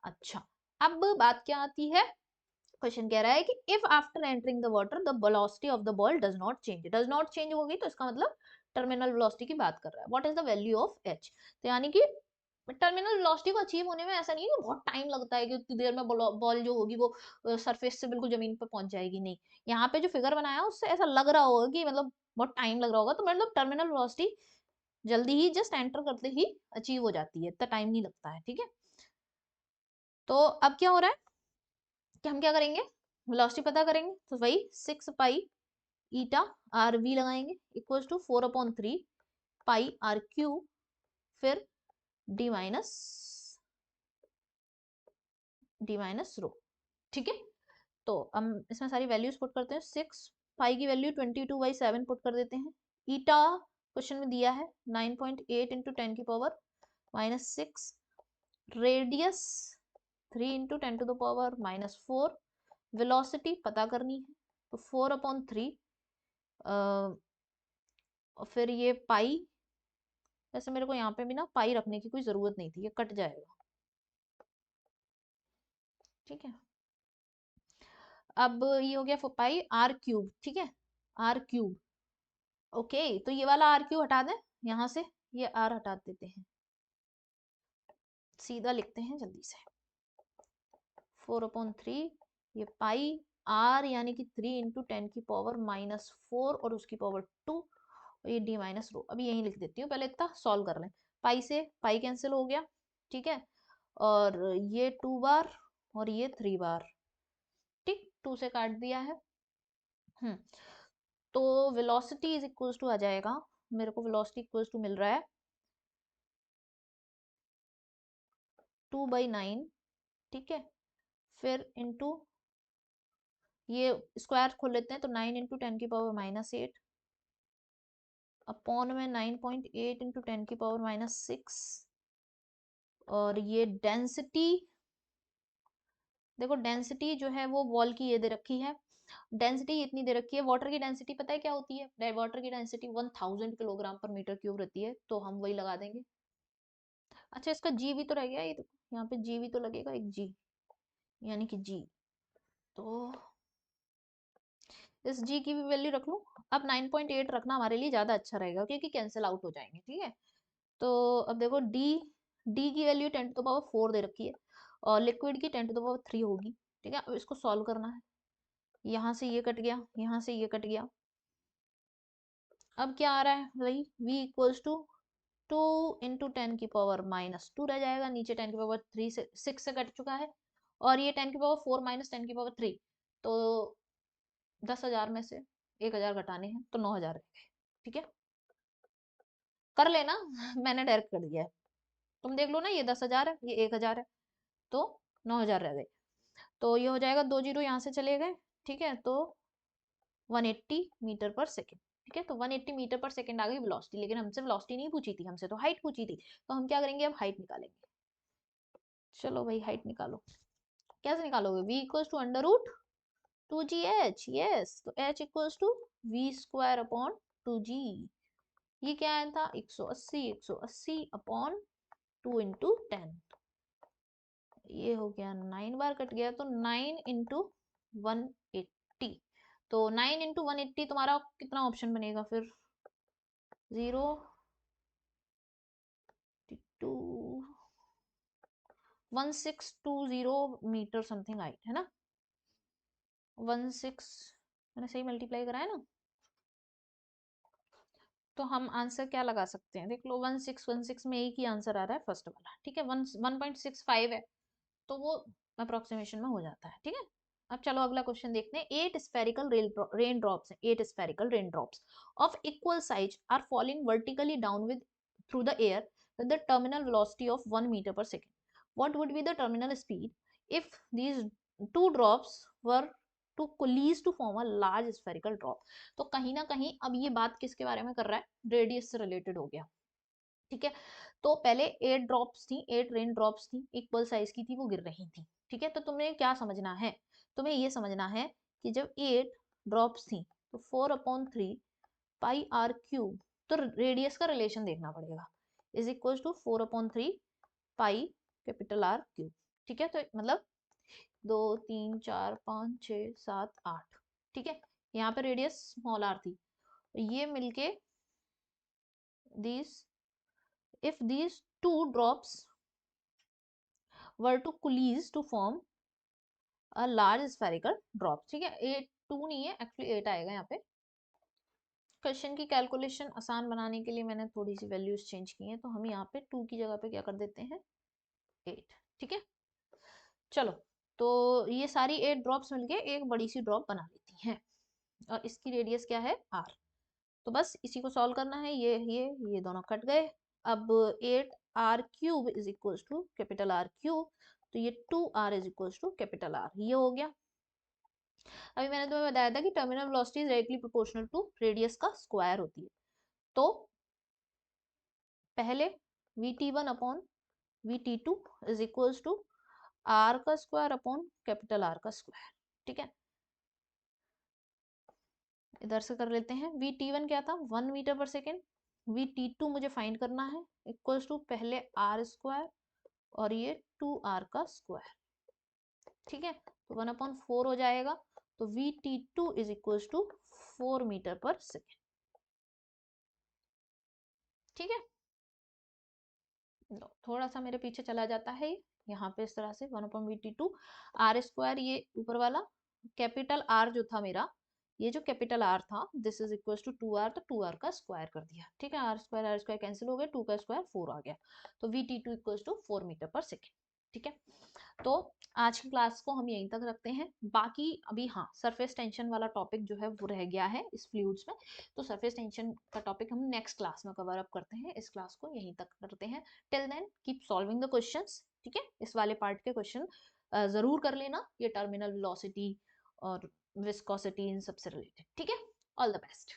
अच्छा, अब बात क्या आती है, क्वेश्चन कह रहा है कि if after entering the water the velocity of the ball does not change, does not change होगी तो इसका मतलब टर्मिनल वेलोसिटी की बात कर रहा है। What is the value of h, तो यानी कि टर्मिनल वेलोसिटी को अचीव होने में ऐसा नहीं है कि बहुत टाइम लगता है कि उतनी देर में बॉल जो होगी वो सरफेस से बिल्कुल जमीन पर पहुंच जाएगी, नहीं। यहाँ पे जो फिगर बनाया उससे ऐसा लग रहा होगा कि मतलब बहुत टाइम लग रहा होगा, तो मतलब टर्मिनल वेलोसिटी जल्दी ही, जस्ट एंटर करते ही अचीव हो जाती है, इतना टाइम नहीं लगता है। ठीक है, तो अब क्या हो रहा है कि हम क्या करेंगे, वेलोसिटी पता करेंगे, तो वही 6 पाई ईटा RV लगाएंगे equals to 4/3 pi R cube, फिर d माइनस रो। ठीक है, तो हम इसमें सारी वैल्यूज पुट करते हैं। 6 पाई की वैल्यू 22/7 पुट कर देते हैं। ईटा क्वेश्चन में दिया है 9.8 इंटू 10⁻⁻⁶, रेडियस 3 इंटू 10⁻⁻⁴, वेलोसिटी पता करनी है, तो 4/3, और फिर ये पाई, वैसे मेरे को यहाँ पे भी ना पाई रखने की कोई जरूरत नहीं थी, ये कट जाएगा। ठीक है, अब ये हो गया पाई R क्यूब। ठीक है, R क्यूब, ओके। तो ये वाला R क्यूब हटा दें यहाँ से, ये R हटा देते हैं, सीधा लिखते हैं जल्दी से। 4/3, ये पाई R यानी कि 3 इंटू 10⁻⁻⁴, और उसकी पावर 2, और ये d-रो। अभी यही लिख देती हूँ, पहले इतना सॉल्व कर लें। पाई से पाई कैंसिल हो गया, ठीक है, और ये 2 बार और ये 3 बार, ठीक, 2 से काट दिया है। तो वेलोसिटी इज इक्वल्स टू आ जाएगा, मेरे को वेलोसिटी इक्वल्स टू मिल रहा है 2/9, ठीक है, फिर इंटू ये स्क्वायर खोल लेते हैं, तो 9 इंटू 10⁻⁻⁸, अपॉन में 9.8 इंटू 10⁻⁻�6, और ये डेंसिटी, देखो डेंसिटी जो है वो वॉल की ये दे रखी है, डेंसिटी इतनी दे रखी है। वाटर की डेंसिटी पता है क्या होती है, वाटर की density 1000 kilogram per metre cube रहती है, तो हम वही लगा देंगे। अच्छा, इसका जी भी तो रह गया, ये तो यहाँ पे जी भी तो लगेगा, एक जी, यानी कि जी, तो इस जी की भी वैल्यू रख लूं। अब 9.8 रखना हमारे लिए ज्यादा अच्छा रहेगा क्योंकि कैंसिल आउट हो जाएंगे। ठीक है, तो अब देखो डी, डी की वैल्यू 10⁻⁴ दे रखी है, और लिक्विड की 10⁻3 होगी। ठीक है, अब इसको सॉल्व करना है, यहाँ से ये कट गया, यहाँ से ये कट गया। अब क्या आ रहा है भाई, v इक्वल्स टू 2 इंटू 10⁻⁻2 रह जाएगा, नीचे 10⁻3 से 6 से कट चुका है, और ये 10⁻4 माइनस 10⁻3, तो 10,000 में से 1,000 घटाने हैं तो 9,000 रह गए। ठीक है, कर लेना मैंने डायरेक्ट कर दिया है, तुम देख लो ना, ये 10,000 है, ये 1,000 है, तो 9,000 रह गए। तो ये हो जाएगा, 2 जीरो यहाँ से चले गए। ठीक है, तो 180 मीटर पर सेकेंड। ठीक है, तो 180 मीटर पर सेकेंड आ गई वेलोसिटी, लेकिन हमसे वेलोसिटी नहीं पूछी थी, हमसे तो हाइट पूछी थी। तो हम क्या करेंगे, अब हाइट निकालेंगे। चलो भाई, हाइट निकालो। कैसे निकालोगे, v equals to under root 2gh, yes, तो h equals to v² upon 2g। ये क्या आया था, 180 अपॉन 2 इंटू 10, ये हो गया 9 बार कट गया, तो 9 इंटू 180, तो 9 इंटू 180 तुम्हारा कितना ऑप्शन बनेगा फिर, 0 2 1620 मीटर समथिंग हाइट है ना, 16 मैंने सही मल्टीप्लाई करा है ना, तो हम आंसर क्या लगा सकते हैं, देख लो 1616 में एक ही आंसर आ रहा है फर्स्ट वाला। ठीक है, 1.65 है, तो वो अप्रोक्सीमेशन में हो जाता है। ठीक है, अब चलो अगला क्वेश्चन देखते हैं। 8 स्फेरिकल रेन ड्रॉप्स हैं, 8 spherical rain drops of equal size are falling vertically down with through the air with the terminal velocity of 1 meter per second. What would be the terminal speed if these two drops were to collize to form a large spherical drop? तो कहीं ना कहीं अब ये बात किसके बारे में कर रहा है, रेडियस से रिलेटेड हो गया। ठीक है, तो पहले 8 ड्रॉप्स थी, 8 रेन ड्रॉप्स थी, इक्वल साइज की थी, वो गिर रही थी। ठीक है, तो तुम्हें क्या समझना है, तुम्हें ये समझना है कि जब 8 ड्रॉप्स थी तो 4/3 पाई आर क्यूब, तो रेडियस का रिलेशन देखना पड़ेगा, is equal to 4/3 pi capital r cube. ठीक है, तो मतलब 2 3 4 5 6 7 8। ठीक है, यहाँ पे रेडियस स्मॉल आर थी, ये मिलके these if these two drops were to collize to form a large spherical drop। ठीक है, 8 2 नहीं है, एक्चुअली 8 आएगा यहाँ पे। क्वेश्चन की कैलकुलेशन आसान बनाने के लिए मैंने थोड़ी सी वैल्यूज चेंज की हैं, तो हम यहाँ पे 2 की जगह पे क्या कर देते हैं, 8। ठीक है, चलो, तो ये सारी 8 ड्रॉप्स मिलके एक बड़ी सी ड्रॉप बना लेती हैं, और इसकी रेडियस क्या है, r। तो बस इसी को सॉल्व करना है, ये दोनों कट गए। अब 8r³ is equal to capital R³, तो ये 2r is equal to capital R, ये हो गया। अभी मैंने तुम्हें बताया था कि terminal velocity is directly proportional to radius का स्क्वायर होती है। तो पहले vt1 upon vt2 is equal to r का स्क्वायर अपॉन कैपिटल R का स्क्वायर। ठीक है, इधर से कर लेते हैं। vt1 क्या था, 1 मीटर पर सेकेंड, vt2 मुझे फाइंड करना है, इक्वल्स टू पहले r स्क्वायर और ये 2r का स्क्वायर। ठीक है, तो 1/4 हो जाएगा, तो vt2 is equals to 4 metre per second. ठीक है, थोड़ा सा मेरे पीछे चला जाता है यहाँ पे, इस तरह से 1/vt2 r स्क्वायर, ये ऊपर वाला कैपिटल R जो था मेरा, ये जो कैपिटल R था, this is equal to 2r, तो 2r का स्क्वायर कर दिया। ठीक है, r स्क्वायर कैंसिल हो गया, 2 का स्क्वायर 4 आ गया, तो vt2 equal to 4 metre per second. ठीक है, तो आज की क्लास को हम यहीं तक रखते हैं। बाकी अभी हाँ, सरफेस टेंशन वाला टॉपिक जो है वो रह गया है इस फ्लूइड्स में, तो सरफेस टेंशन का टॉपिक हम नेक्स्ट क्लास में कवर अप करते हैं। इस क्लास को यहीं तक करते हैं। Till then keep solving the questions. ठीक है, इस वाले पार्ट के क्वेश्चन जरूर कर लेना, ये टर्मिनल वेलोसिटी और विस्कोसिटी इन सबसे रिलेटेड। ठीक है, ऑल द बेस्ट।